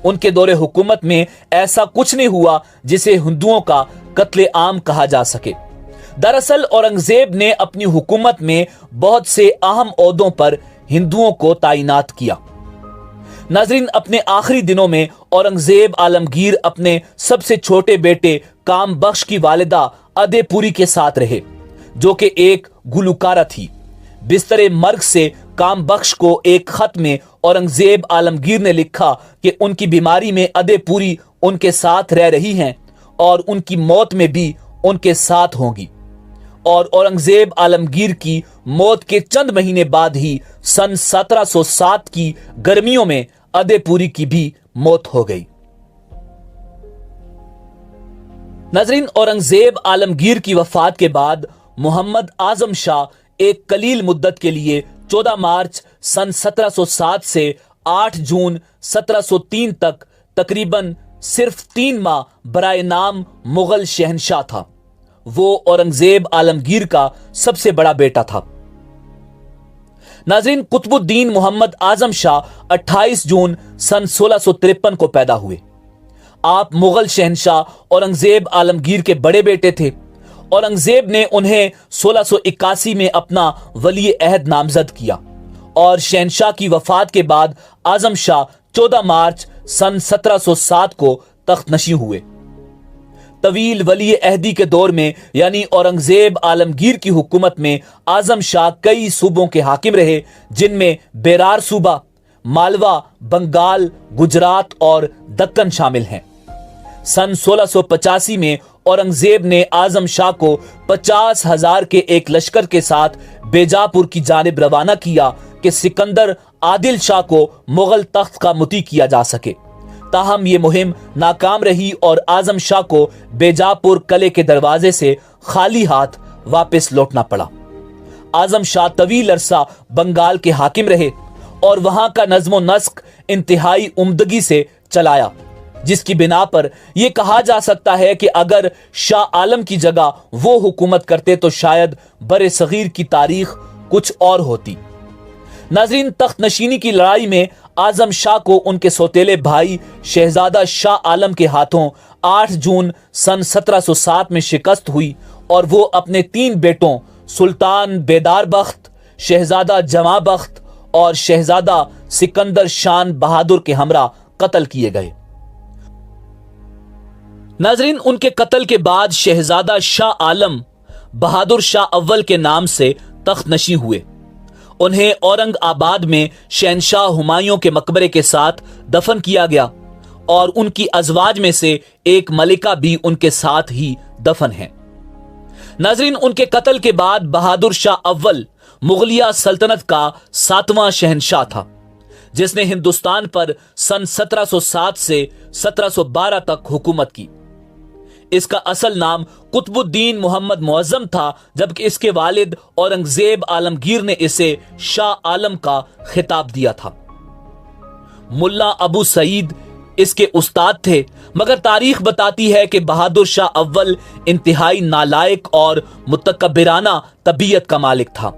ان کے دور حکومت میں ایسا کچھ نہیں ہوا جسے ہندوؤں کا قتل عام کہا جا سکے۔ دراصل اورنگزیب نے اپنی حکومت میں بہت سے اہم عہدوں پر ہندوؤں کو تعینات کیا۔ ناظرین، اپنے آخری دنوں میں اورنگزیب عالمگیر اپنے سب سے چھوٹے بیٹے کام بخش کی والدہ ادے پوری کے ساتھ رہے، جو کہ ایک گلوکارہ تھی۔ بستر مرگ سے کام بخش کو ایک خط میں اورنگزیب عالمگیر نے لکھا کہ ان کی بیماری میں ادے پوری ان کے ساتھ رہ رہی ہیں اور ان کی موت میں بھی ان کے ساتھ ہوں گی۔ اور اورنگزیب عالمگیر کی موت کے چند مہینے بعد ہی سن 1707 کی گرمیوں میں ادے پوری کی بھی موت ہو گئی۔ ناظرین، اورنگزیب عالمگیر کی وفات کے بعد محمد اعظم شاہ ایک قلیل مدت کے لیے 14 مارچ سن 1707 سے 8 جون 1703 تک تقریباً صرف 3 ماہ برائے نام مغل شہنشاہ تھا۔ وہ اورنگزیب عالمگیر کا سب سے بڑا بیٹا تھا۔ ناظرین، قطب الدین محمد اعظم شاہ 28 جون سن 1653 کو پیدا ہوئے۔ آپ مغل شہنشاہ اورنگزیب عالمگیر کے بڑے بیٹے تھے۔ اورنگزیب نے انہیں 1681 میں اپنا ولی عہد نامزد کیا اور شہنشاہ کی وفات کے بعد اعظم شاہ 14 مارچ سن 1707 کو تخت نشین ہوئے۔ طویل ولی عہدی کے دور میں یعنی اورنگزیب عالمگیر کی حکومت میں اعظم شاہ کئی صوبوں کے حاکم رہے، جن میں بیرار صوبہ، مالوا، بنگال، گجرات اور دکن شامل ہیں۔ سن 1685 میں اورنگزیب نے اعظم شاہ کو 50,000 کے ایک لشکر کے ساتھ بیجاپور کی جانب روانہ کیا کہ سکندر عادل شاہ کو مغل تخت کا مطیع کیا جا سکے۔ تاہم یہ مہم ناکام رہی اور اعظم شاہ کو بیجاپور قلعے کے دروازے سے خالی ہاتھ واپس لوٹنا پڑا۔ اعظم شاہ طویل عرصہ بنگال کے حاکم رہے اور وہاں کا نظم و نسق انتہائی عمدگی سے چلایا، جس کی بنا پر یہ کہا جا سکتا ہے کہ اگر شاہ عالم کی جگہ وہ حکومت کرتے تو شاید بر صغیر کی تاریخ کچھ اور ہوتی۔ ناظرین، تخت نشینی کی لڑائی میں اعظم شاہ کو ان کے سوتیلے بھائی شہزادہ شاہ عالم کے ہاتھوں 8 جون سن 1707 میں شکست ہوئی اور وہ اپنے 3 بیٹوں سلطان بیدار بخت، شہزادہ جماں بخت اور शहजादा सिकंदर शान बहादुर के हमरा कत्ल किए गए। नाजरीन, उनके कत्ल के बाद शहजादा शाह आलम बहादुर शाह अव्वल के नाम से तख्त नशी हुए। उन्हें औरंगाबाद में शहनशाह हुमायूं के मकबरे के साथ दफन किया गया और उनकी अजवाज में से एक मलिका भी उनके साथ ही दफन है। नाजरीन, उनके कत्ल के बाद बहादुर शाह अव्वल मुगलिया सल्तनत का 7वां शहनशाह था, जिसने हिंदुस्तान पर सन 1707 से 1712 तक हुकूमत की। इसका असल नाम कुतुबुद्दीन मोहम्मद मुअज्जम था, जबकि इसके वालिद औरंगजेब आलमगीर ने इसे शाह आलम का खिताब दिया था। मुल्ला अबू सईद इसके उस्ताद थे, मगर तारीख बताती है कि बहादुर शाह अव्वल इंतहाई नालायक और मुतकब्बिराना तबीयत का मालिक था।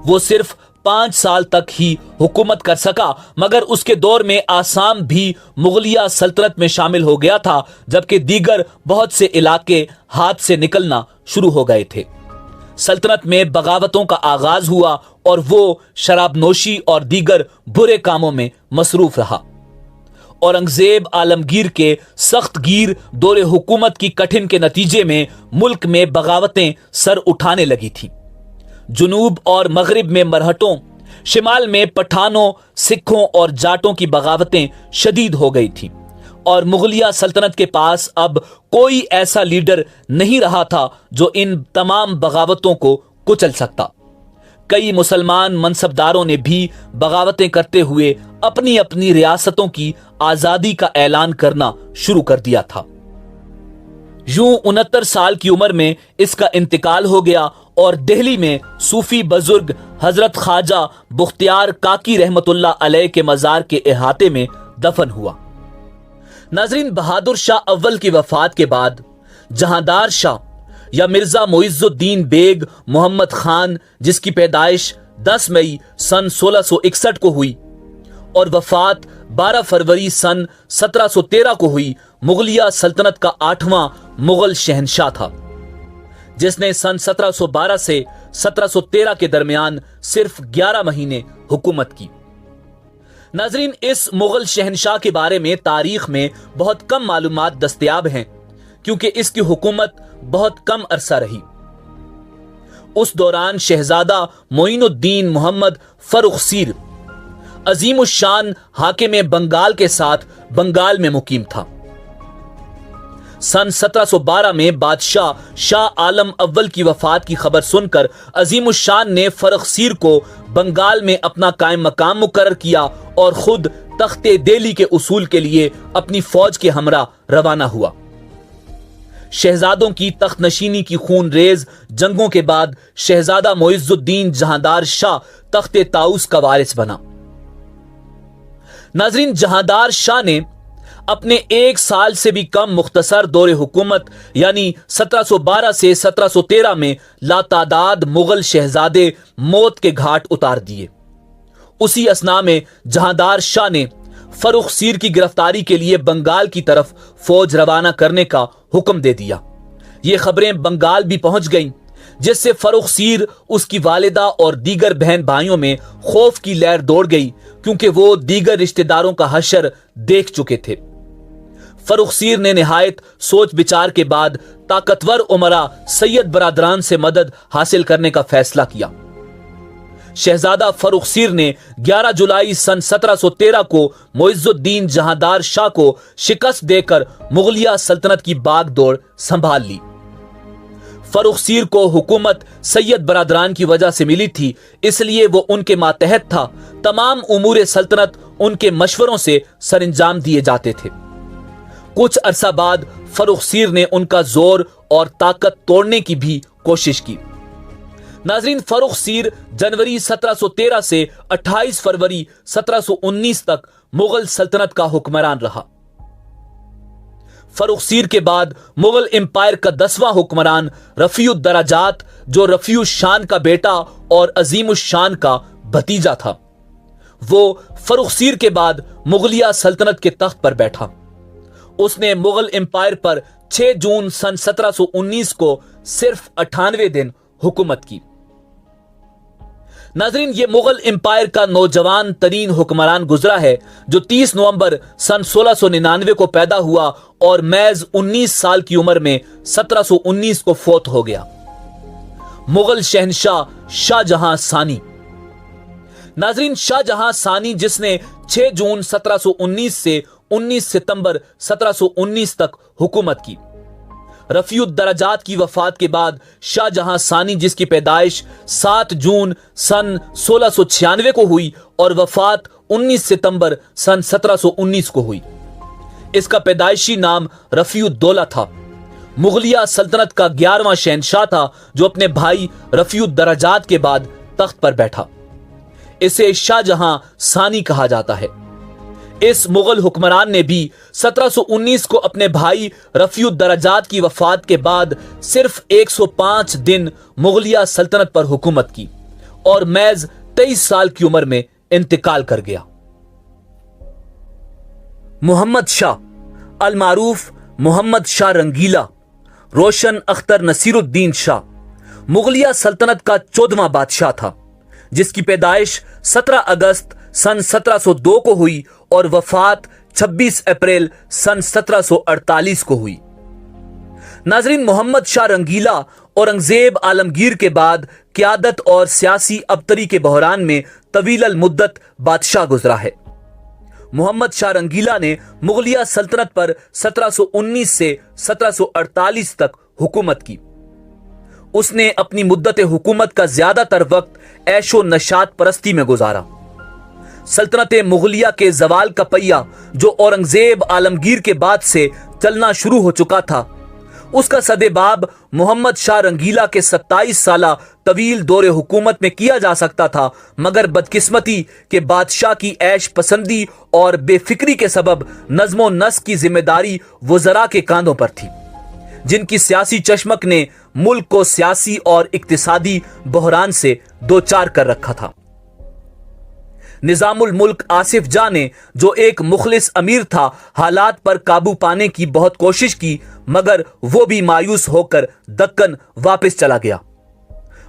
वो सिर्फ 5 साल तक ही हुकूमत कर सका, मगर उसके दौर में आसाम भी मुगलिया सल्तनत में शामिल हो गया था, जबकि दीगर बहुत से इलाके हाथ से निकलना शुरू हो गए थे। सल्तनत में बगावतों का आगाज हुआ और वो शराबनोशी और दीगर बुरे कामों में मसरूफ रहा। औरंगजेब आलमगीर के सख्त गिर दौरे हुकूमत की कठिन के नतीजे में मुल्क में बगावतें सर उठाने लगी थी। जुनूब और मगरिब में मरहटों, शिमाल में पठानों, सिखों और जाटों की बगावतें शदीद हो गई थी और मुगलिया सल्तनत के पास अब कोई ऐसा लीडर नहीं रहा था जो इन तमाम बगावतों को कुचल सकता। कई मुसलमान मनसबदारों ने भी बगावतें करते हुए अपनी अपनी रियासतों की आजादी का ऐलान करना शुरू कर दिया था। यूं 69 साल की उम्र में इसका इंतकाल हो गया और दिल्ली में सूफी बुजुर्ग हजरत ख्वाजा बुख्तियार काकी रहमतुल्लाह अलैह के मजार के इहाते में दफन हुआ। नाजरीन, बहादुर शाह अव्वल की वफात के बाद जहांदार शाह या मिर्जा मुइज़्ज़ुद्दीन बेग मोहम्मद खान, जिसकी पैदाइश 10 मई सन 1661 को हुई और वफात 12 फरवरी सन 1713 को हुई, मुगलिया सल्तनत का 8वां मुगल शहनशाह था, जिसने सन 1712 से 1713 के दरमियान सिर्फ 11 महीने हुकूमत की। नाजरीन, इस मुगल शहनशाह के बारे में तारीख में बहुत कम मालूमात दस्तयाब हैं, क्योंकि इसकी हुकूमत बहुत कम अरसा रही। उस दौरान शहजादा मोइनुद्दीन मोहम्मद फर्रुखसीर अजीमुशान हाकिम बंगाल के साथ बंगाल में मुकीम था। सन 1712 में बादशाह शाह आलम अव्वल की वफात की खबर सुनकर अजीमुशान ने फर्रुखसीर को बंगाल में अपना कायम मकाम मुकर्रर किया और खुद तख्ते दिल्ली के उसूल के लिए अपनी फौज के हमरा रवाना हुआ। शहजादों की तख्त नशीनी की खून रेज जंगों के बाद शहजादा मुइज़्ज़ुद्दीन जहांदार शाह तख्ते ताउस का वारिस बना। नाजरीन, जहांदार शाह ने अपने 1 साल से भी कम मुख्तसर दौरे हुकूमत यानी 1712 से 1713 में लातादाद मुगल शहजादे मौत के घाट उतार दिए। उसी असना में जहांदार शाह ने फर्रुखसीर की गिरफ्तारी के लिए बंगाल की तरफ फौज रवाना करने का हुक्म दे दिया। ये खबरें बंगाल भी पहुंच गईं, जिससे फर्रुखसीर, उसकी वालिदा और दीगर बहन भाइयों में खौफ की लहर दौड़ गई, क्योंकि वो दीगर रिश्तेदारों का हशर देख चुके थे। फर्रुखसीर ने निहायत सोच विचार के बाद ताकतवर उमरा सैयद बरादरान से मदद हासिल करने का फैसला किया। शहजादा फर्रुखसीर ने 11 जुलाई सन 1713 को मुइज़्ज़ुद्दीन जहांदार शाह को शिकस्त देकर मुगलिया सल्तनत की बागडोर संभाल ली। फर्रुखसीर को हुकूमत सैयद बरादरान की वजह से मिली थी, इसलिए वो उनके मातहत था। तमाम उमूर सल्तनत उनके मशवरों से सरंजाम दिए जाते थे। कुछ अरसा बाद फर्रुखसीर ने उनका जोर और ताकत तोड़ने की भी कोशिश की। नाजरीन, फर्रुखसीर जनवरी 1713 से 28 फरवरी 1719 तक मुगल सल्तनत का हुक्मरान रहा। फर्रुखसीर के बाद मुगल एम्पायर का 10वां हुक्मरान रफीउद्दराजात, जो रफीउशान का बेटा और अजीमुशान का भतीजा था, वो फर्रुखसीर के बाद मुगलिया सल्तनत के तख्त पर बैठा। उसने मुगल एम्पायर पर 6 जून सन 1719 को सिर्फ 98 दिन हुकूमत की। नाजरीन, ये मुगल एम्पायर का नौजवान तरीन हुक्मरान गुजरा है जो 30 नवंबर सन 1699 को पैदा हुआ और मैज 19 साल की उम्र में 1719 को फौत हो गया। मुगल शहनशाह शाहजहां सानी। नाजरीन, शाहजहां सानी जिसने 6 जून 1719 से 19 सितंबर 1719 तक हुकूमत की। रफीउद्दरजात की वफात के बाद शाहजहां सानी जिसकी पैदाइश 7 जून सन 1696 को हुई और वफात 19 सितंबर सन 1719 को हुई। इसका पैदाइशी नाम रफीउद्दौला था। मुगलिया सल्तनत का 11वां शहनशाह था जो अपने भाई रफीउद्दरजात के बाद तख्त पर बैठा। इसे शाहजहां सानी कहा जाता है। इस मुगल हुक्मरान ने भी 1719 को अपने भाई रफीउद्दरजात की वफात के बाद सिर्फ 105 दिन मुगलिया सल्तनत पर हुकूमत की और मैज 23 साल की उम्र में इंतकाल कर गया। मोहम्मद शाह अल-मारूफ मोहम्मद शाह रंगीला रोशन अख्तर नसीरुद्दीन शाह मुगलिया सल्तनत का 14वां बादशाह था जिसकी पैदाइश 17 अगस्त सन 1702 को हुई और वफात 26 अप्रैल सन 1748 को हुई। नाजरीन, मोहम्मद शाह रंगीला औरंगजेब आलमगीर के बाद क़यादत और सियासी अबतरी के बहरान में तवील मुद्दत बादशाह गुजरा है। मोहम्मद शाह रंगीला ने मुगलिया सल्तनत पर 1719 से 1748 तक हुकूमत की। उसने अपनी मुद्दत हुकूमत का ज्यादातर वक्त ऐशो नशात परस्ती में गुजारा। सल्तनत मुगलिया के जवाल का पहिया जो औरंगजेब आलमगीर के बाद से चलना शुरू हो चुका था, उसका सदेबाब मोहम्मद शाह रंगीला के 27 साला तवील दौरे हुकूमत में किया जा सकता था, मगर बदकिस्मती के बादशाह की ऐश पसंदी और बेफिक्री के सबब नज़्मो नस्क की जिम्मेदारी वज़रा के कांधों पर थी, जिनकी सियासी चश्मक ने मुल्क को सियासी और इक्तिसादी बहरान से दो चार कर रखा था। निजामुल मुल्क आसिफ जाह ने जो एक मुखलिस अमीर था, हालात पर काबू पाने की बहुत कोशिश की, मगर वो भी मायूस होकर दक्कन वापस चला गया।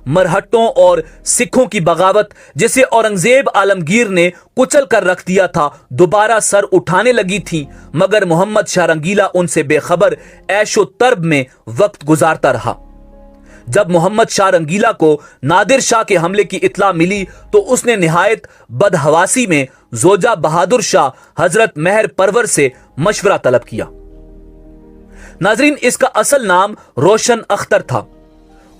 मरहट्टों और सिखों की बगावत जिसे औरंगजेब आलमगीर ने कुचल कर रख दिया था, दोबारा सर उठाने लगी थी, मगर मोहम्मद शाह रंगीला उनसे बेखबर ऐशो तर्ब में वक्त गुजारता रहा। जब मोहम्मद शाह रंगीला को नादिर शाह के हमले की इत्ला मिली तो उसने निहायत बदहवासी में जोजा बहादुर शाह हजरत मेहर परवर से मशवरा तलब किया। नाजरीन, इसका असल नाम रोशन अख्तर था।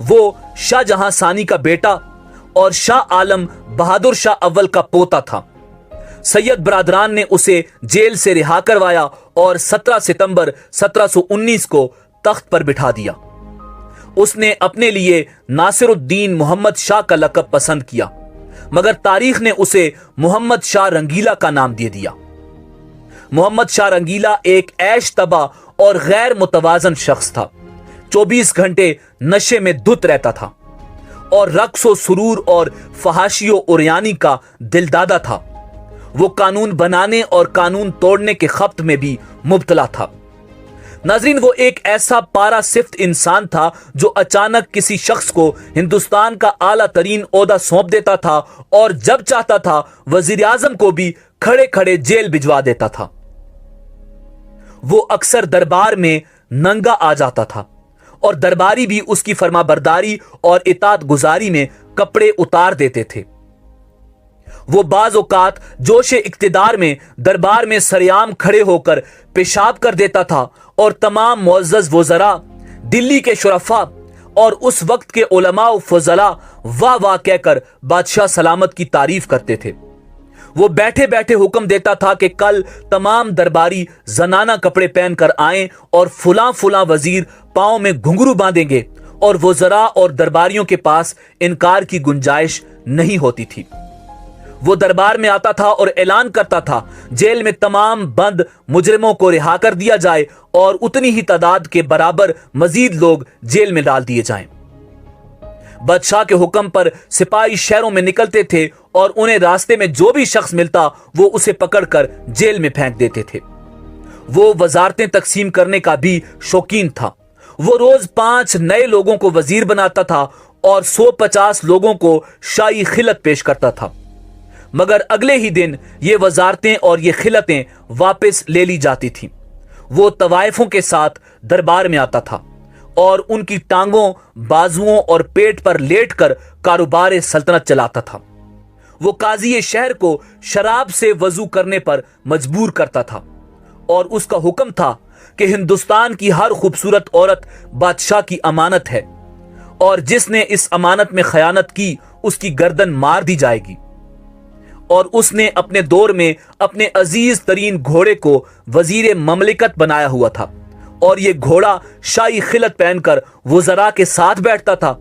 वो शाहजहां सानी का बेटा और शाह आलम बहादुर शाह अव्वल का पोता था। सैयद बरादरान ने उसे जेल से रिहा करवाया और 17 सितंबर 1719 को तख्त पर बिठा दिया। उसने अपने लिए नासिरुद्दीन मोहम्मद शाह का लक़ब पसंद किया, मगर तारीख ने उसे मोहम्मद शाह रंगीला का नाम दे दिया। मोहम्मद शाह रंगीला एक ऐश तबा और गैर मुतवाजन शख्स था। 24 घंटे नशे में धुत रहता था और रक्स सुरूर और फहाशियो उरियानी का दिलदादा था। वो कानून बनाने और कानून तोड़ने के खप्त में भी मुब्तला था। नाजरीन, वो एक ऐसा पारा सिफ्त इंसान था जो अचानक किसी शख्स को हिंदुस्तान का आला तरीन ओहदा सौंप देता था और जब चाहता था वजीर आजम को भी खड़े खड़े जेल भिजवा देता था। वो अक्सर दरबार में नंगा आ जाता था और दरबारी भी उसकी फरमाबरदारी और इताअत गुजारी में कपड़े उतार देते थे। वो बाज औकात जोशे इक्तिदार में दरबार में सरेआम खड़े होकर पेशाब कर देता था और तमाम मुअज़्ज़ज़ वज़रा, दिल्ली के शुरफा और उस वक्त के उलमा व फज़ला वाह वाह कहकर बादशाह सलामत की तारीफ करते थे। वो बैठे बैठे हुक्म देता था कि कल तमाम दरबारी जनाना कपड़े पहनकर आएं और फुला फुला वजीर पांव में घुंघरू बांधेंगे, और वज़रा और दरबारियों के पास इनकार की गुंजाइश नहीं होती थी। वो दरबार में आता था और ऐलान करता था जेल में तमाम बंद मुजरिमों को रिहा कर दिया जाए और उतनी ही तादाद के बराबर मजीद लोग जेल में डाल दिए जाएं। बादशाह के हुक्म पर सिपाही शहरों में निकलते थे और उन्हें रास्ते में जो भी शख्स मिलता वो उसे पकड़कर जेल में फेंक देते थे। वो वजारतें तकसीम करने का भी शौकीन था। वो रोज 5 नए लोगों को वजीर बनाता था اور 150 لوگوں کو شاہی خلعت پیش کرتا تھا، مگر اگلے ہی دن یہ وزارتیں اور یہ خلعتیں واپس لے لی جاتی تھیں۔ وہ طوائفوں کے ساتھ دربار میں آتا تھا اور ان کی ٹانگوں، بازوؤں اور پیٹ پر لیٹ کر کاروبار سلطنت چلاتا تھا۔ وہ قاضی شہر کو شراب سے وضو کرنے پر مجبور کرتا تھا اور اس کا حکم تھا کہ ہندوستان کی ہر خوبصورت عورت بادشاہ کی امانت ہے اور جس نے اس امانت میں خیانت کی اس کی گردن مار دی جائے گی۔ اور اس نے اپنے دور میں اپنے عزیز ترین گھوڑے کو وزیر مملکت بنایا ہوا تھا اور یہ گھوڑا شاہی خلعت پہن کر وزراء کے ساتھ بیٹھتا تھا۔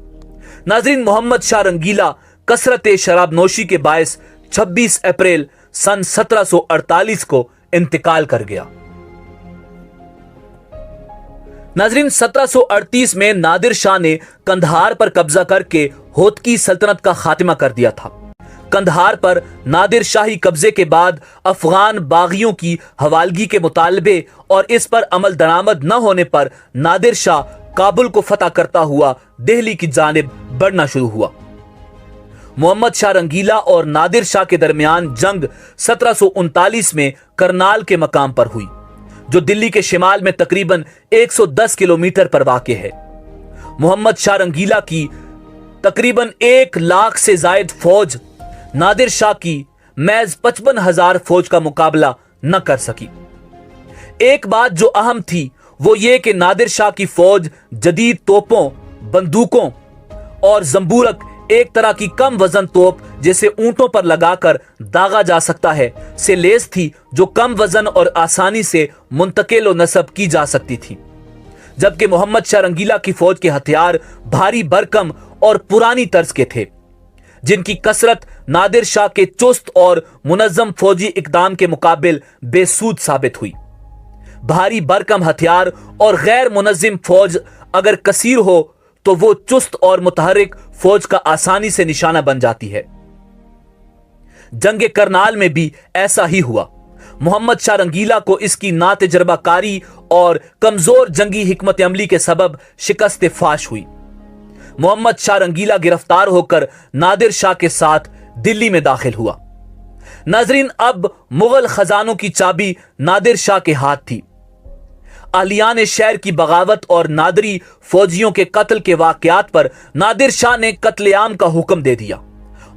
ناظرین، محمد شاہ رنگیلا کثرت شراب نوشی کے باعث 26 اپریل سن 1748 کو انتقال کر گیا۔ ناظرین، 1738 میں نادر شاہ نے قندھار پر قبضہ کر کے ہوتکی سلطنت کا خاتمہ کر دیا تھا۔ قندھار پر نادر شاہی قبضے کے بعد افغان باغیوں کی حوالگی کے مطالبے اور اس پر عمل درآمد نہ ہونے پر نادر شاہ کابل کو فتح کرتا ہوا دہلی کی جانب بڑھنا شروع ہوا۔ محمد شاہ رنگیلا اور نادر شاہ کے درمیان جنگ 1739 میں کرنال کے مقام پر ہوئی، جو دلی کے شمال میں تقریباً 110 کلومیٹر پر واقع ہے۔ محمد شاہ رنگیلا کی تقریباً 1 لاکھ سے زائد فوج نادر شاہ کی محض 55,000 فوج کا مقابلہ نہ کر سکی۔ ایک بات جو اہم تھی وہ یہ کہ نادر شاہ کی فوج جدید توپوں، بندوقوں اور زمبورک، ایک طرح کی کم وزن توپ جسے اونٹوں پر لگا کر داغا جا سکتا ہے، سے لیس تھی، جو کم وزن اور آسانی سے منتقل و نصب کی جا سکتی تھی، جبکہ محمد شاہ رنگیلا کی فوج کے ہتھیار بھاری بھرکم اور پرانی طرز کے تھے، جن کی کثرت نادر شاہ کے چست اور منظم فوجی اقدام کے مقابل بے سود ثابت ہوئی۔ بھاری بھرکم ہتھیار اور غیر منظم فوج اگر کثیر ہو تو وہ چست اور متحرک فوج کا آسانی سے نشانہ بن جاتی ہے۔ جنگ کرنال میں بھی ایسا ہی ہوا۔ محمد شاہ رنگیلا کو اس کی ناتجربہ کاری اور کمزور جنگی حکمت عملی کے سبب شکست فاش ہوئی۔ محمد شاہ رنگیلا گرفتار ہو کر نادر شاہ کے ساتھ دلی میں داخل ہوا۔ ناظرین، اب مغل خزانوں کی چابی نادر شاہ کے ہاتھ تھی۔ اہلیان شہر کی بغاوت اور نادری فوجیوں کے قتل کے واقعات پر نادر شاہ نے قتل عام کا حکم دے دیا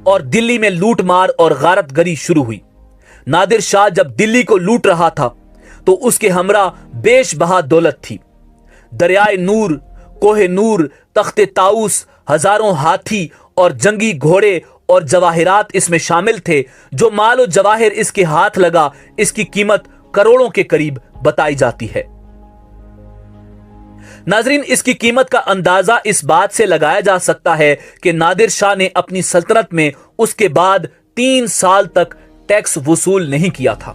اور دلی میں لوٹ مار اور غارت گری شروع ہوئی۔ نادر شاہ جب دلی کو لوٹ رہا تھا تو اس کے ہمراہ بیش بہا دولت تھی۔ دریائے نور، کوہ نور، تخت طاؤس، ہزاروں ہاتھی اور جنگی گھوڑے اور جواہرات اس میں شامل تھے۔ جو مال و جواہر اس کے ہاتھ لگا، اس کی قیمت کروڑوں کے قریب بتائی جاتی ہے۔ ناظرین، اس کی قیمت کا اندازہ اس بات سے لگایا جا سکتا ہے کہ نادر شاہ نے اپنی سلطنت میں اس کے بعد 3 سال تک ٹیکس وصول نہیں کیا تھا۔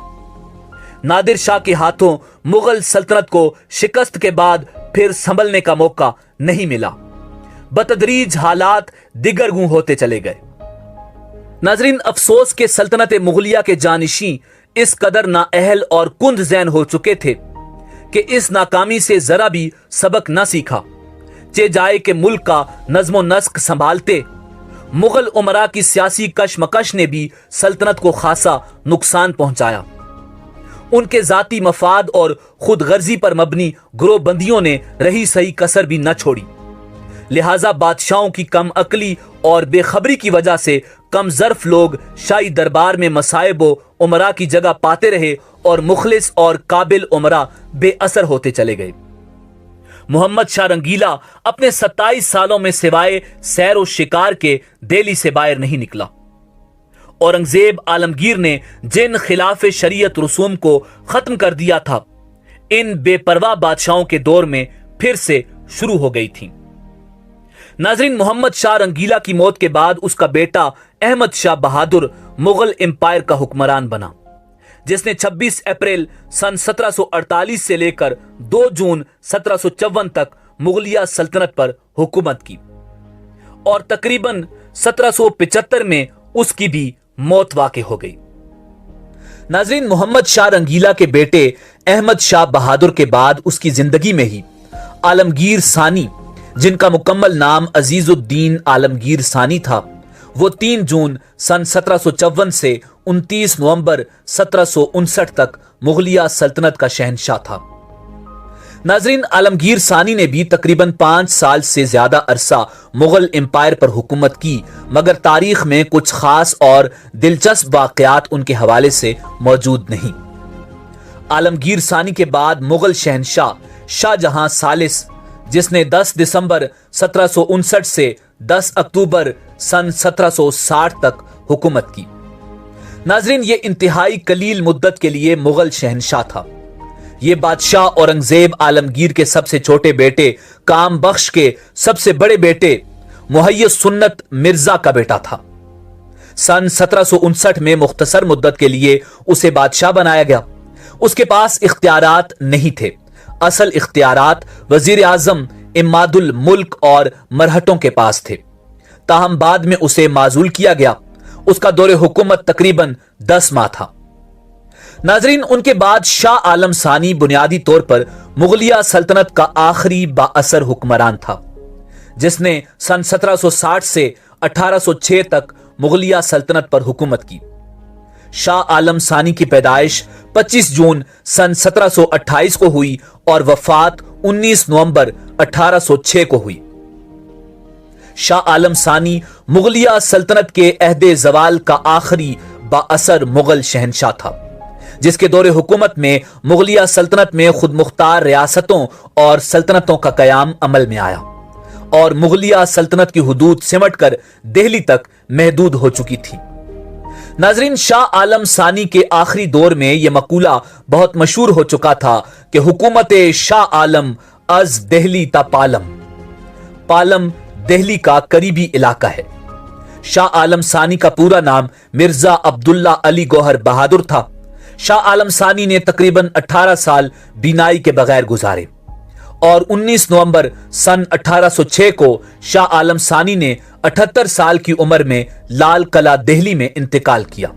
نادر شاہ کے ہاتھوں مغل سلطنت کو شکست کے بعد پھر سنبھلنے کا موقع نہیں ملا۔ بتدریج حالات دگرگوں ہوتے چلے گئے۔ ناظرین، افسوس کہ سلطنت مغلیہ کے جانشین اس قدر نااہل اور کند ذہن ہو چکے تھے کہ اس ناکامی سے ذرا بھی سبق نہ سیکھا، چہ جائے کہ ملک کا نظم و نسق سنبھالتے۔ مغل امراء کی سیاسی کشمکش نے بھی سلطنت کو خاصا نقصان پہنچایا۔ ان کے ذاتی مفاد اور خود غرضی پر مبنی گروہ بندیوں نے رہی صحیح کسر بھی نہ چھوڑی، لہذا بادشاہوں کی کم عقلی اور بے خبری کی وجہ سے کم ظرف لوگ شاہی دربار میں مصائب و امراء کی جگہ پاتے رہے اور مخلص اور قابل امراء بے اثر ہوتے چلے گئے۔ محمد شاہ رنگیلا اپنے 27 سالوں میں سوائے سیر و شکار کے دہلی سے باہر نہیں نکلا۔ اورنگزیب عالمگیر نے جن خلاف شریعت رسوم کو ختم کر دیا تھا، ان بے پرواہ بادشاہوں کے دور میں پھر سے شروع ہو گئی تھی۔ ناظرین، محمد شاہ رنگیلا کی موت کے بعد اس کا بیٹا احمد شاہ بہادر مغل امپائر کا حکمران بنا، جس نے 26 اپریل سن 1748 سے لے کر 2 جون 1754 تک مغلیہ سلطنت پر حکومت کی، اور تقریباً 1775 میں اس کی بھی موت واقع ہو گئی۔ ناظرین، محمد شاہ رنگیلا کے بیٹے احمد شاہ بہادر کے بعد اس کی زندگی میں ہی عالمگیر ثانی जिन का मुकम्मल नाम अजीजुद्दीन आलमगीर सानी था, वो 3 जून सन 1754 से 29 नवंबर 1759 तक मुगलिया सल्तनत का शहंशाह था। नाजरीन, आलमगीर सानी ने भी तकरीबन 5 साल से ज्यादा अरसा मुगल एम्पायर पर हुकूमत की, मगर तारीख में कुछ खास और दिलचस्प वाकयात उनके हवाले से मौजूद नहीं। आलमगीर सानी के बाद मुगल शहंशाह शाहजहां सालिस, जिसने 10 दिसंबर 1759 से 10 अक्टूबर सन 1760 तक हुकूमत की। नाजरीन, ये इंतहाई कलील मुद्दत के लिए मुगल शहंशाह था। ये बादशाह औरंगजेब आलमगीर के सबसे छोटे बेटे काम बख्श के सबसे बड़े बेटे मुहय्यस सुन्नत मिर्जा का बेटा था। सन 1759 में मुख्तसर मुद्दत के लिए उसे बादशाह बनाया गया। उसके पास इख्तियारात नहीं थे। असल इख्तियारात वजीर आजम इमादुल मुल्क और मरहटों के पास थे। ताहम बाद में उसे माजूल किया गया। उसका दौरे हुकूमत तकरीबन 10 माह था। नाजरीन, उनके बाद शाह आलम सानी बुनियादी तौर पर मुगलिया सल्तनत का आखिरी बाअसर हुक्मरान था, जिसने सन 1760 से 1806 तक मुगलिया सल्तनत पर हुकूमत की। शाह आलम सानी की पैदाइश 25 जून सन 1728 को हुई और वफात 19 नवंबर 1806 को हुई। शाह आलम सानी मुगलिया सल्तनत के अहदे जवाल का आखिरी बाअसर मुगल शहंशाह था, जिसके दौरे हुकूमत में मुगलिया सल्तनत में खुद मुख्तार रियासतों और सल्तनतों का कयाम अमल में आया और मुगलिया सल्तनत की हुदूद सिमट कर दिल्ली तक महदूद हो चुकी थी। नाजरीन, शाह आलम सानी के आखिरी दौर में यह मकूला बहुत मशहूर हो चुका था कि हुकूमत शाह आलम अज दिल्ली ता पालम। पालम दिल्ली का करीबी इलाका है। शाह आलम सानी का पूरा नाम मिर्जा अब्दुल्ला अली गौहर बहादुर था। शाह आलम सानी ने तकरीबन 18 साल बीनाई के बगैर गुजारे और 19 नवंबर सन 1806 को शाह आलम सानी ने 78 साल की उम्र में लाल कला दिल्ली में इंतकाल किया।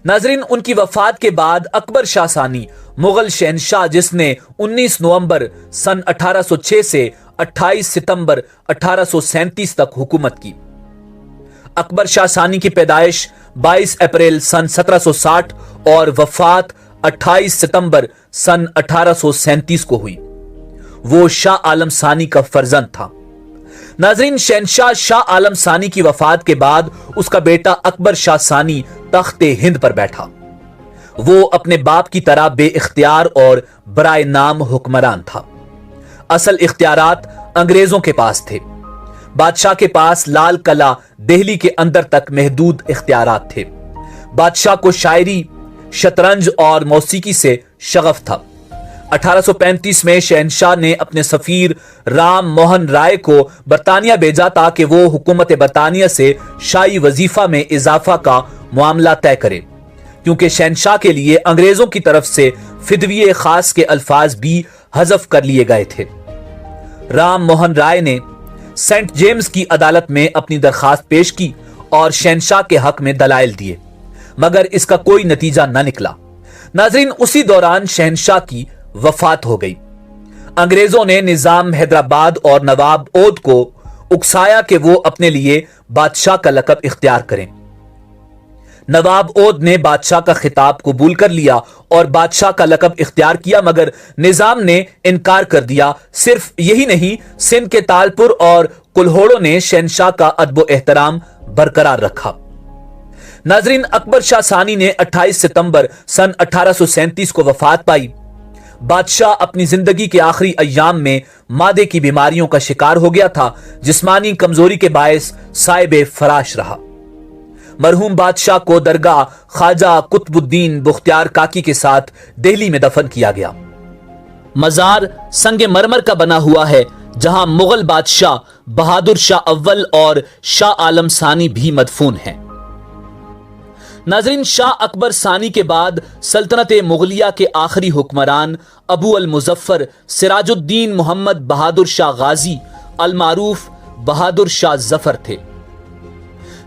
नाजरीन, उनकी वफात के बाद अकबर शाह सानी मुगल शहंशाह, जिसने 19 नवंबर सन 1806 से 28 सितंबर 1837 तक हुकूमत की। अकबर शाह सानी की पैदाइश 22 अप्रैल सन 1760 और वफात 28 सितंबर सन 1837 को हुई। वो शाह आलम सानी का फर्जंद था। नाजरीन, शहंशाह शाह आलम सानी की वफात के बाद उसका बेटा अकबर शाह सानी तख्ते हिंद पर बैठा। वो अपने बाप की तरह बेइख्तियार और बराए नाम हुक्मरान था। असल इख्तियारात अंग्रेजों के पास थे। बादशाह के पास लाल कला दिल्ली के अंदर तक महदूद इख्तियारात थे। बादशाह को शायरी, शतरंज और मौसीकी से शगफ था। 1835 में शहंशाह ने अपने सफीर राम मोहन राय को बरतानिया भेजा ताकि वो हुकूमत बरतानिया से शाही वजीफा में इजाफा का मामला तय करे, क्योंकि शहंशाह के लिए अंग्रेजों की तरफ से फिदविये खास के अल्फाज भी हज़फ कर लिए गए थे। राम मोहन राय ने सेंट जेम्स की अदालत में अपनी दरखास्त पेश की और शहंशाह के हक में दलाइल दिए, मगर इसका कोई नतीजा न निकला। नाजरीन, उसी दौरान शहंशाह की वफात हो गई। अंग्रेजों ने निजाम हैदराबाद और नवाब ओद को उकसाया कि वो अपने लिए बादशाह का लकब इख्तियार करें। नवाब ओद ने बादशाह का खिताब कबूल कर लिया और बादशाह का लकब इख्तियार किया, मगर निजाम ने इनकार कर दिया। सिर्फ यही नहीं, सिंध के तालपुर और कुल्होड़ों ने शहंशाह का अदब एहतराम बरकरार रखा। नाजरीन, अकबर शाह सानी ने 28 सितंबर सन 1837 को वफात पाई। बादशाह अपनी जिंदगी के आखिरी अय्याम में मादे की बीमारियों का शिकार हो गया था। जिस्मानी कमजोरी के बायस साहिब फराश रहा। मरहूम बादशाह को दरगाह ख्वाजा कुतुबुद्दीन बुख्तियार काकी के साथ दिल्ली में दफन किया गया। मजार संगे मरमर का बना हुआ है, जहां मुगल बादशाह बहादुर शाह अव्वल और शाह आलम सानी भी मदफून हैं। नाजरीन, शाह अकबर सानी के बाद सल्तनत मुगलिया के आखिरी हुक्मरान अबू अल मुजफ्फर सिराजुद्दीन मोहम्मद बहादुर शाह गाजी अल मारूफ बहादुर शाह जफर थे।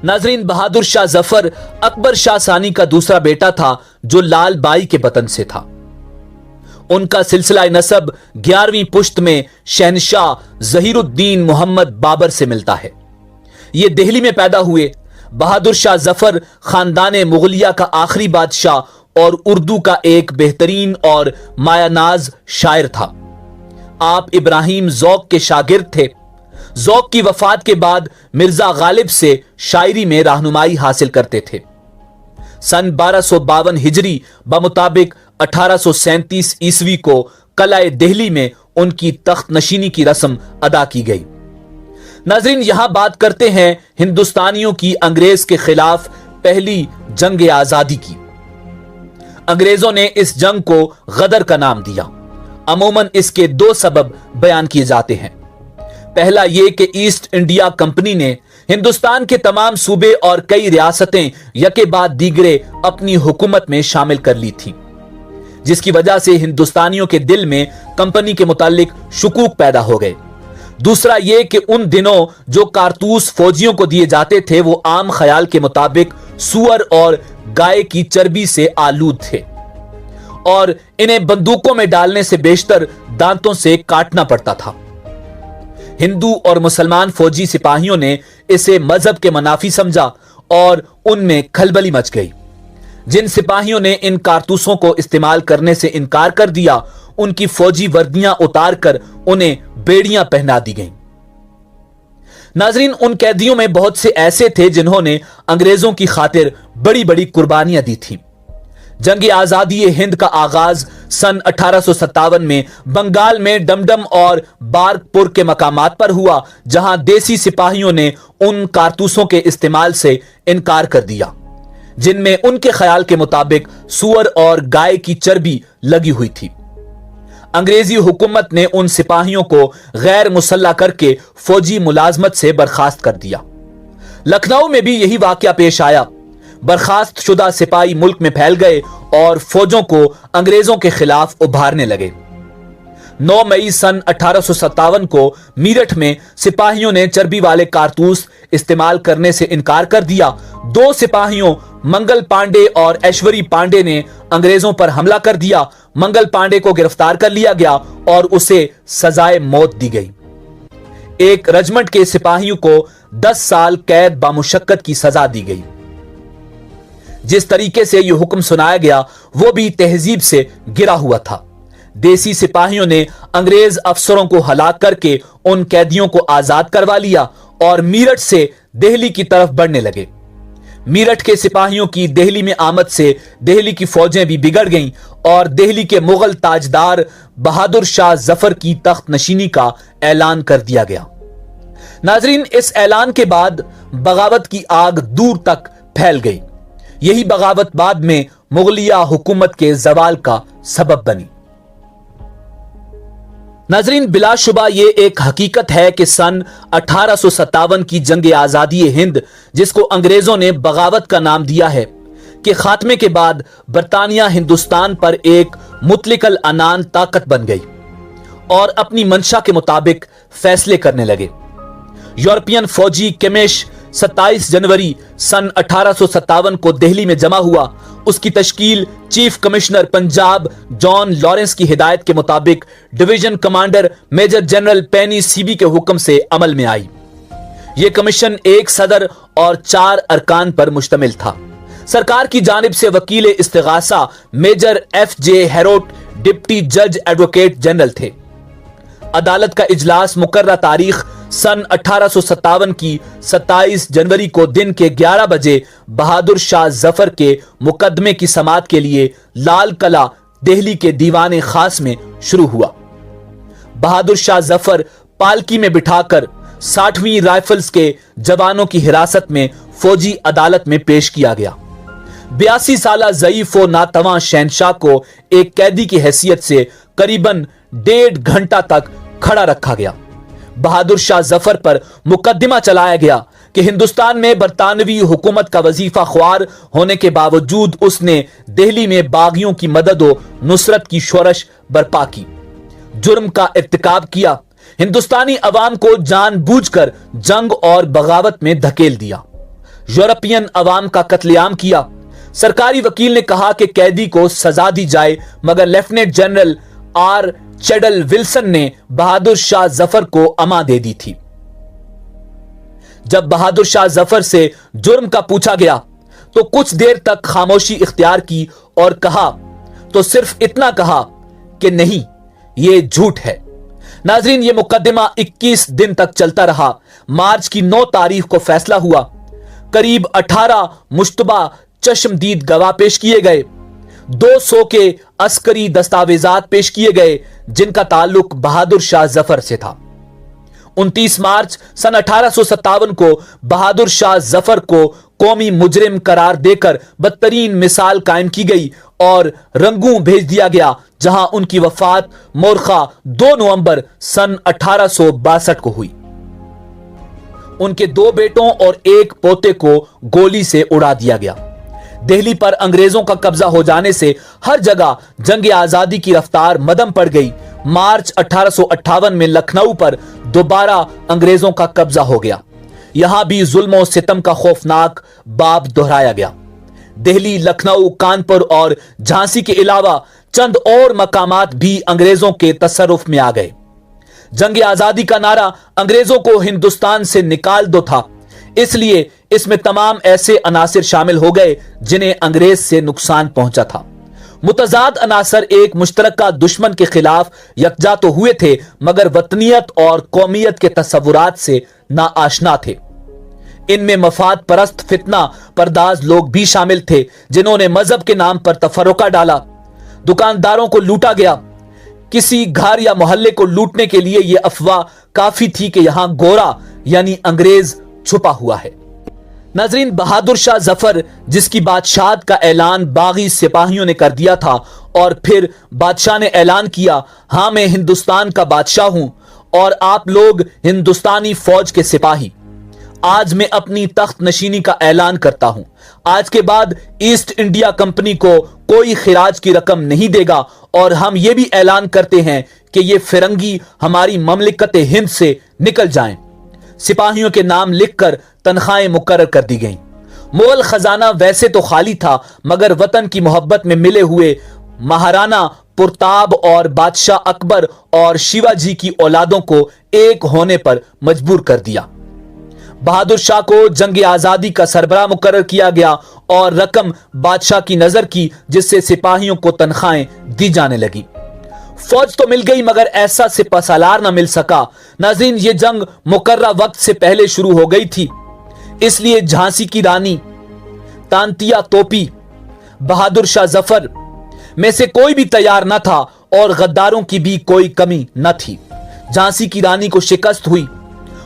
नाजरीन, बहादुर शाह जफर अकबर शाह सानी का दूसरा बेटा था, जो लाल बाई के बतन से था। उनका सिलसिला नसब 11वीं पुश्त में शहनशाह ज़हीरुद्दीन मोहम्मद बाबर से मिलता है। ये दिल्ली में पैदा हुए। बहादुर शाह जफर खानदान मुगलिया का आखिरी बादशाह और उर्दू का एक बेहतरीन और मायानाज शायर था। आप इब्राहिम ज़ौक़ के शागिर्द थे। ज़ौक़ की वफात के बाद मिर्जा गालिब से शायरी में रहनुमाई हासिल करते थे। सन 1252 हिजरी बमुताबिक 1837 ईस्वी को कलाए दिल्ली में उनकी तख्त नशीनी की रस्म अदा की गई। नाज़रीन, यहां बात करते हैं हिंदुस्तानियों की अंग्रेज के खिलाफ पहली जंग आजादी की। अंग्रेजों ने इस जंग को गदर का नाम दिया। अमूमन इसके दो सबब बयान किए जाते हैं। पहला यह कि ईस्ट इंडिया कंपनी ने हिंदुस्तान के तमाम सूबे और कई रियासतें यके बाद दीगरे अपनी हुकूमत में शामिल कर ली थी, जिसकी वजह से हिंदुस्तानियों के दिल में कंपनी के मुतालिक शुकूक पैदा हो गए। दूसरा यह कि उन दिनों जो कारतूस फौजियों को दिए जाते थे वो आम ख्याल के मुताबिक सुअर और गाय की चर्बी से आलूद थे और इन्हें बंदूकों में डालने से बेशतर दांतों से काटना पड़ता था। हिंदू और मुसलमान फौजी सिपाहियों ने इसे मजहब के मुनाफी समझा और उनमें खलबली मच गई। जिन सिपाहियों ने इन कारतूसों को इस्तेमाल करने से इनकार कर दिया, उनकी फौजी वर्दियां उतार कर उन्हें बेड़ियां पहना दी गईं। नाजरीन, उन कैदियों में बहुत से ऐसे थे जिन्होंने अंग्रेजों की खातिर बड़ी बड़ी कुर्बानियां दी थी। जंग आजादी हिंद का आगाज सन 1857 में बंगाल में डमडम और बारकपुर के मकामात पर हुआ, जहां देसी सिपाहियों ने उन कारतूसों के इस्तेमाल से इनकार कर दिया जिनमें उनके ख्याल के मुताबिक सुअर और गाय की चर्बी लगी हुई थी। अंग्रेजी हुकूमत ने उन सिपाहियों को गैर मुसल्ला करके फौजी मुलाजमत से बर्खास्त कर दिया। लखनऊ में भी यही वाकया पेश आया। बर्खास्त शुदा सिपाही मुल्क में फैल गए और फौजों को अंग्रेजों के खिलाफ उभारने लगे। 9 मई सन 1857 को मीरठ में सिपाहियों ने चर्बी वाले कारतूस इस्तेमाल करने से इनकार कर दिया। 2 सिपाहियों मंगल पांडे और ऐश्वरी पांडे ने अंग्रेजों पर हमला कर दिया। मंगल पांडे को गिरफ्तार कर लिया गया और उसे सजाए मौत दी गई। एक रेजिमेंट के सिपाहियों को 10 साल कैद बामुशक्कत की सजा दी गई। जिस तरीके से यह हुक्म सुनाया गया वो भी तहजीब से गिरा हुआ था। देसी सिपाहियों ने अंग्रेज अफसरों को हलाक करके उन कैदियों को आजाद करवा लिया और मीरठ से दिल्ली की तरफ बढ़ने लगे। मीरठ के सिपाहियों की दिल्ली में आमद से दिल्ली की फौजें भी बिगड़ गईं और दिल्ली के मुगल ताजदार बहादुर शाह जफर की तख्त नशीनी का ऐलान कर दिया गया। नाजरीन, इस ऐलान के बाद बगावत की आग दूर तक फैल गई। यही बगावत बाद में मुगलिया हुकूमत के जवाल का सबब बनी। नाजरीन, बिलाशुबा ये एक हकीकत है कि सन 1857 की जंग आजादी हिंद, जिसको अंग्रेजों ने बगावत का नाम दिया है, के खात्मे के बाद बरतानिया हिंदुस्तान पर एक मुतलिकल अनान ताकत बन गई और अपनी मंशा के मुताबिक फैसले करने लगे। यूरोपियन फौजी केमिश 27 जनवरी सन 1857 को दिल्ली में जमा हुआ। उसकी तश्कील chief commissioner Punjab John Lawrence की हिदायत के मुताबिक division commander major general Penny CB के हुक्म से अमल में आई। यह कमीशन एक सदर और 4 अरकान पर मुश्तमिल था। सरकार की जानिब से वकील इस्तिगासा मेजर FJ हेरोट डिप्टी जज एडवोकेट जनरल थे। अदालत का इजलास मुकर्रर तारीख सन 1857 की 27 जनवरी को दिन के 11 बजे बहादुर शाह जफर के मुकदमे की समाअत के लिए लाल कला दिल्ली के दीवाने खास में शुरू हुआ। बहादुर शाह जफर पालकी में बिठाकर 60वीं राइफल्स के जवानों की हिरासत में फौजी अदालत में पेश किया गया। 82 साला ज़ईफ व नातवां शहनशाह को एक कैदी की हैसियत से करीबन 1.5 घंटा तक खड़ा रखा गया। बहादुर शाह जफर पर मुकदमा चलाया गया कि हिंदुस्तान में बरतानवी हुकूमत का वजीफा ख्वार होने के बावजूद उसने दिल्ली में बागियों की मदद व नुसरत की शोरश बर्पा की, जुर्म का इर्तिकाब किया, हिंदुस्तानी अवाम को जानबूझकर जंग और बगावत में धकेल दिया, यूरोपियन अवाम का कत्लेआम किया। सरकारी वकील ने कहा कि कैदी को सजा दी जाए, मगर lieutenant general R Cheadle Wilson ने बहादुर शाह जफर को अमा दे दी थी। जब बहादुर शाह जफर से जुर्म का पूछा गया तो कुछ देर तक खामोशी इख्तियार की और कहा तो सिर्फ इतना कहा कि नहीं, यह झूठ है। नाजरीन, यह मुकदमा 21 दिन तक चलता रहा। मार्च की 9 तारीख को फैसला हुआ। करीब 18 मुश्तबा चश्मदीद गवाह पेश किए गए। 200 के अस्करी दस्तावेजात पेश किए गए जिनका ताल्लुक बहादुर शाह जफर से था। 29 मार्च सन 1857 को बहादुर शाह जफर को कौमी मुजरिम करार देकर बदतरीन मिसाल कायम की गई और रंगून भेज दिया गया, जहां उनकी वफात मोरखा 2 नवंबर सन 1862 को हुई। उनके 2 बेटों और 1 पोते को गोली से उड़ा दिया गया। दिल्ली पर अंग्रेजों का कब्जा हो जाने से हर जगह जंग आजादी की रफ्तार मदम पड़ गई। मार्च 1858 में लखनऊ पर दोबारा अंग्रेजों का कब्जा हो गया। यहां भी जुल्म और सितम का खौफनाक बाब दोहराया गया। दिल्ली, लखनऊ, कानपुर और झांसी के अलावा चंद और मकामात भी अंग्रेजों के तसर्रुफ में आ गए। जंग आजादी का नारा अंग्रेजों को हिंदुस्तान से निकाल दो था, इसलिए इसमें तमाम ऐसे अनासिर शामिल हो गए जिन्हें अंग्रेज से नुकसान पहुंचा था। मुतजाद अनासर एक मुश्तरका दुश्मन के खिलाफ यकजा तो हुए थे, मगर वतनियत और कौमियत के तस्वुरात से नाआशना थे। इनमें मफाद परस्त फितना परदाज लोग भी शामिल थे जिन्होंने मजहब के नाम पर तफर्रुका डाला। दुकानदारों को लूटा गया। किसी घर या मोहल्ले को लूटने के लिए यह अफवाह काफी थी कि यहां गोरा यानी अंग्रेज छुपा हुआ है। नाजरीन, बहादुर शाह जफर, जिसकी बादशाहत का ऐलान बागी सिपाहियों ने कर दिया था और फिर बादशाह ने ऐलान किया, हां मैं हिंदुस्तान का बादशाह हूं और आप लोग हिंदुस्तानी फौज के सिपाही। आज मैं अपनी तख्त नशीनी का ऐलान करता हूं। आज के बाद ईस्ट इंडिया कंपनी को कोई खिराज की रकम नहीं देगा और हम ये भी ऐलान करते हैं कि ये फिरंगी हमारी ममलिकत हिंद से निकल जाएं। सिपाहियों के नाम लिखकर तनख्वाहें मुकर्रर कर दी गईं। मुगल खजाना वैसे तो खाली था, मगर वतन की मोहब्बत में मिले हुए महाराणा पुरताब और बादशाह अकबर और शिवाजी की औलादों को एक होने पर मजबूर कर दिया। बहादुर शाह को जंग आजादी का सरबराह मुकर्रर किया गया और रकम बादशाह की नजर की, जिससे सिपाहियों को तनख्वाहें दी जाने लगी। फौज तो मिल गई मगर ऐसा सिपहसालार न मिल सका। नाज़रीन, ये जंग मुकर्रर वक्त से पहले शुरू हो गई थी, इसलिए झांसी की रानी तांतिया तोपी बहादुर शाह जफर में से कोई भी तैयार न था और गद्दारों की भी कोई कमी न थी। झांसी की रानी को शिकस्त हुई,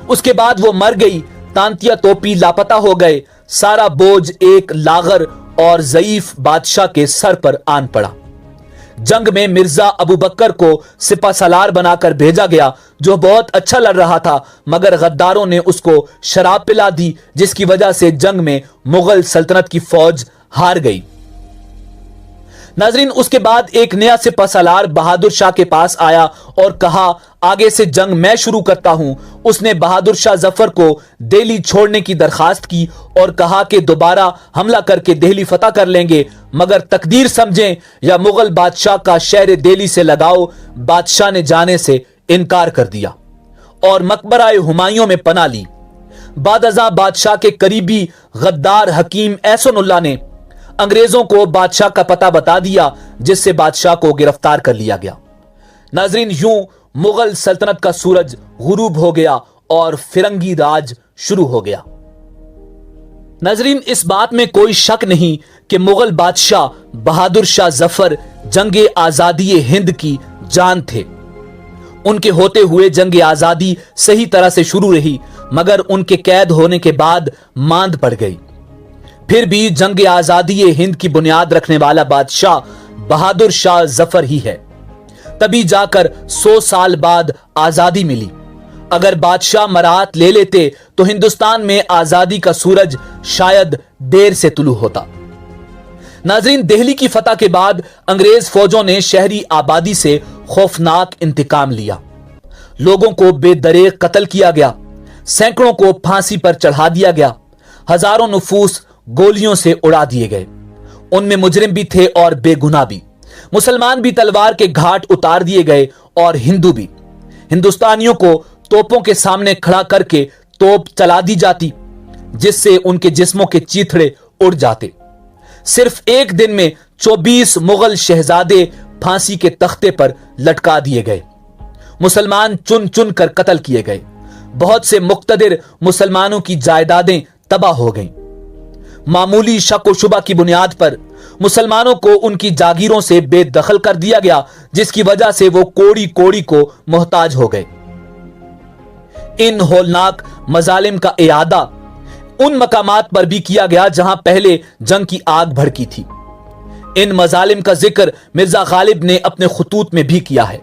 उसके बाद वो मर गई। तांतिया तोपी लापता हो गए। सारा बोझ एक लागर और ज़ईफ बादशाह के सर पर आन पड़ा। जंग में मिर्जा अबू बकर को सिपहसालार बनाकर भेजा गया, जो बहुत अच्छा लड़ रहा था, मगर गद्दारों ने उसको शराब पिला दी, जिसकी वजह से जंग में मुगल सल्तनत की फौज हार गई। नाजरीन, उसके बाद एक नया सिपहसालार बहादुर शाह के पास आया और कहा, आगे से जंग मैं शुरू करता हूं। उसने बहादुर शाह जफर को दिल्ली छोड़ने की दरखास्त की और कहा कि दोबारा हमला करके दिल्ली फतह कर लेंगे, मगर तकदीर समझें या मुगल बादशाह का शहर दिल्ली से लगाओ। बादशाह ने जाने से इनकार कर दिया और मकबरा हुमायूं में पनाह ली। बादशाह बादशाह के करीबी गद्दार हकीम एहसानुल्लाह ने अंग्रेजों को बादशाह का पता बता दिया, जिससे बादशाह को गिरफ्तार कर लिया गया। नाजरीन, यूं मुगल सल्तनत का सूरज गुरूब हो गया और फिरंगी राज शुरू हो गया। नाजरीन, इस बात में कोई शक नहीं कि मुगल बादशाह बहादुर शाह जफर जंग आजादी हिंद की जान थे। उनके होते हुए जंग आजादी सही तरह से शुरू रही, मगर उनके कैद होने के बाद मांद पड़ गई। फिर भी जंग आजादी हिंद की बुनियाद रखने वाला बादशाह बहादुर शाह जफर ही है। तभी जाकर 100 साल बाद आजादी मिली। अगर बादशाह मराहत ले लेते तो हिंदुस्तान में आजादी का सूरज शायद देर से तुलू होता। नाजरीन, दिल्ली की फतह के बाद अंग्रेज फौजों ने शहरी आबादी से खौफनाक इंतकाम लिया। लोगों को बेदरेग कत्ल किया गया, सैकड़ों को फांसी पर चढ़ा दिया गया, हजारों नफूस गोलियों से उड़ा दिए गए। उनमें मुजरिम भी थे और बेगुनाह भी। मुसलमान भी तलवार के घाट उतार दिए गए और हिंदू भी। हिंदुस्तानियों को तोपों के सामने खड़ा करके तोप चला दी जाती, जिससे उनके जिस्मों के चीथड़े उड़ जाते। सिर्फ एक दिन में 24 मुगल शहजादे फांसी के तख्ते पर लटका दिए गए। मुसलमान चुन चुन कर कत्ल किए गए। बहुत से मुक्तदिर मुसलमानों की जायदादें तबाह हो गईं। मामूली शक व शुबा की बुनियाद पर मुसलमानों को उनकी जागीरों से बेदखल कर दिया गया, जिसकी वजह से वो कोड़ी कोड़ी को मोहताज हो गए। इन होलनाक मजालिम का इयादा उन मकामात पर भी किया गया जहां पहले जंग की आग भड़की थी। इन मजालिम का जिक्र मिर्जा गालिब ने अपने खुतूत में भी किया है।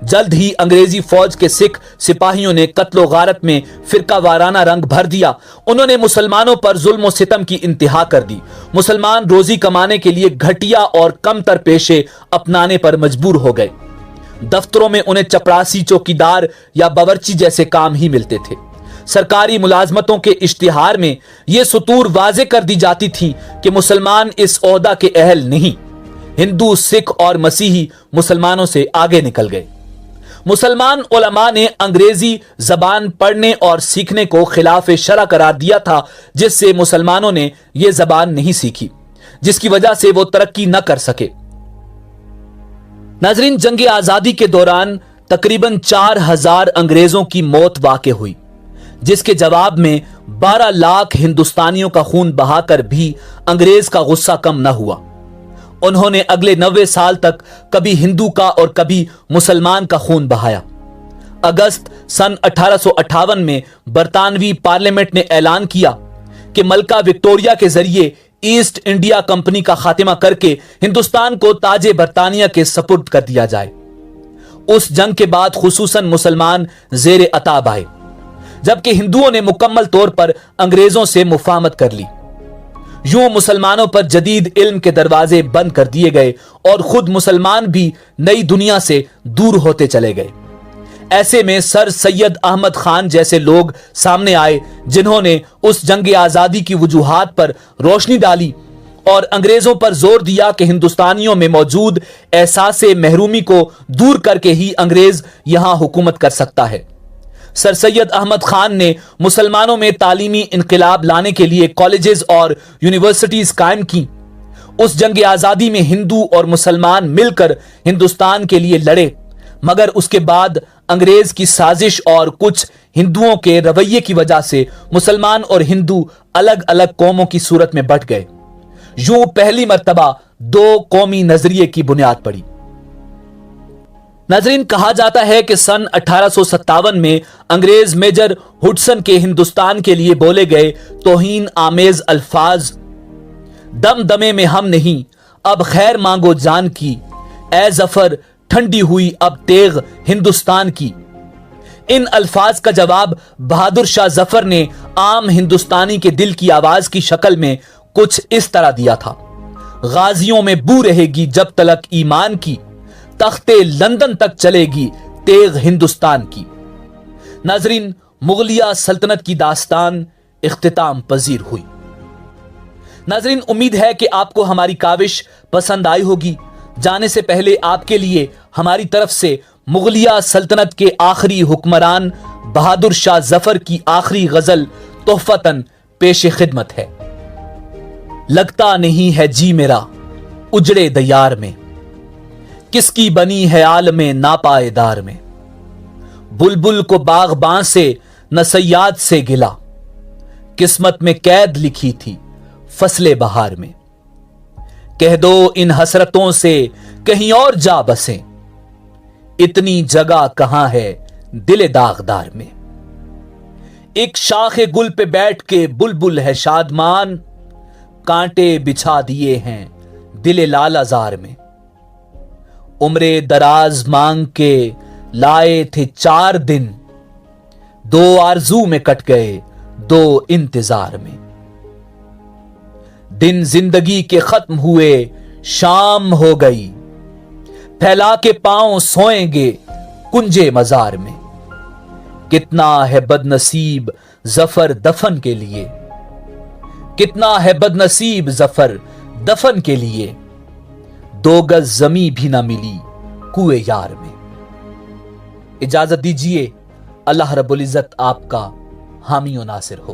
जल्द ही अंग्रेजी फौज के सिख सिपाहियों ने कत्लो गारत में फिरका वाराना रंग भर दिया। उन्होंने मुसलमानों पर जुल्म सितम की इंतहा कर दी। मुसलमान रोजी कमाने के लिए घटिया और कमतर पेशे अपनाने पर मजबूर हो गए। दफ्तरों में उन्हें चपरासी, चौकीदार या बावर्ची जैसे काम ही मिलते थे। सरकारी मुलाजमतों के इश्तिहार में यह सुतूर वाजे कर दी जाती थी कि मुसलमान इस ओहदा के अहल नहीं। हिंदू, सिख और मसीही मुसलमानों से आगे निकल गए। मुसलमान उलमा ने अंग्रेजी जबान पढ़ने और सीखने को खिलाफ शरा करार दिया था, जिससे मुसलमानों ने यह जबान नहीं सीखी, जिसकी वजह से वो तरक्की न कर सके। नाजरीन, जंग आजादी के दौरान तकरीबन 4000 अंग्रेजों की मौत वाक़ हुई, जिसके जवाब में 12 लाख हिंदुस्तानियों का खून बहाकर भी अंग्रेज का गुस्सा कम न हुआ। उन्होंने अगले 90 साल तक कभी हिंदू का और कभी मुसलमान का खून बहाया। अगस्त सन 1858 में बरतानवी पार्लियामेंट ने ऐलान किया कि मलका विक्टोरिया के जरिए ईस्ट इंडिया कंपनी का खात्मा करके हिंदुस्तान को ताजे बरतानिया के सपुर्द कर दिया जाए। उस जंग के बाद खुसूसन मुसलमान जेर अताब आए, जबकि हिंदुओं ने मुकम्मल तौर पर अंग्रेजों से मुफाहमत कर ली। यूं मुसलमानों पर जदीद इल्म के दरवाजे बंद कर दिए गए और खुद मुसलमान भी नई दुनिया से दूर होते चले गए। ऐसे में सर सैयद अहमद खान जैसे लोग सामने आए, जिन्होंने उस जंग आजादी की वजूहात पर रोशनी डाली और अंग्रेजों पर जोर दिया कि हिंदुस्तानियों में मौजूद एहसासे महरूमी को दूर करके ही अंग्रेज यहां हुकूमत कर सकता है। सर सैयद अहमद खान ने मुसलमानों में तालीमी इनकलाब लाने के लिए कॉलेजेस और यूनिवर्सिटीज कायम की। उस जंग आजादी में हिंदू और मुसलमान मिलकर हिंदुस्तान के लिए लड़े, मगर उसके बाद अंग्रेज की साजिश और कुछ हिंदुओं के रवैये की वजह से मुसलमान और हिंदू अलग अलग कौमों की सूरत में बंट गए। यूं पहली मर्तबा दो कौमी नजरिए की बुनियाद पड़ी। नाजरीन, कहा जाता है कि सन 1857 में अंग्रेज मेजर हुडसन के हिंदुस्तान के लिए बोले गए तौहीन आमेज अल्फाज, दम दमे में हम नहीं, अब खैर मांगो जान की, ए जफर ठंडी हुई अब तेग हिंदुस्तान की। इन अल्फाज का जवाब बहादुर शाह जफर ने आम हिंदुस्तानी के दिल की आवाज की शक्ल में कुछ इस तरह दिया था: गाजियों में बू रहेगी जब तलक ईमान की, तख्ते लंदन तक चलेगी तेग हिंदुस्तान की। नाजरीन, मुगलिया सल्तनत की दास्तान इख्तिताम पजीर हुई। नाजरीन, उम्मीद है कि आपको हमारी काविश पसंद आई होगी। जाने से पहले आपके लिए हमारी तरफ से मुगलिया सल्तनत के आखिरी हुक्मरान बहादुर शाह जफर की आखिरी गजल तोहफतन पेश खिदमत है। लगता नहीं है जी मेरा उजड़े दयार में, किसकी बनी है आलमे नापायदार में। बुलबुल को बागबां से न सयाद से गिला, किस्मत में कैद लिखी थी फसले बहार में। कह दो इन हसरतों से कहीं और जा बसें, इतनी जगह कहां है दिल दागदार में। एक शाखे गुल पे बैठ के बुलबुल है शादमान, कांटे बिछा दिए हैं दिल लालाजार में। उम्रे दराज मांग के लाए थे 4 दिन, 2 आरजू में कट गए 2 इंतजार में। दिन जिंदगी के खत्म हुए शाम हो गई, फैला के पांव सोएंगे कुंजे मजार में। कितना है बदनसीब जफर दफन के लिए, कितना है बदनसीब जफर दफन के लिए। 2 गज जमी भी ना मिली कुए यार में। इजाजत दीजिए, अल्लाह रब्बुल इज्जत आपका हामी और नासिर हो।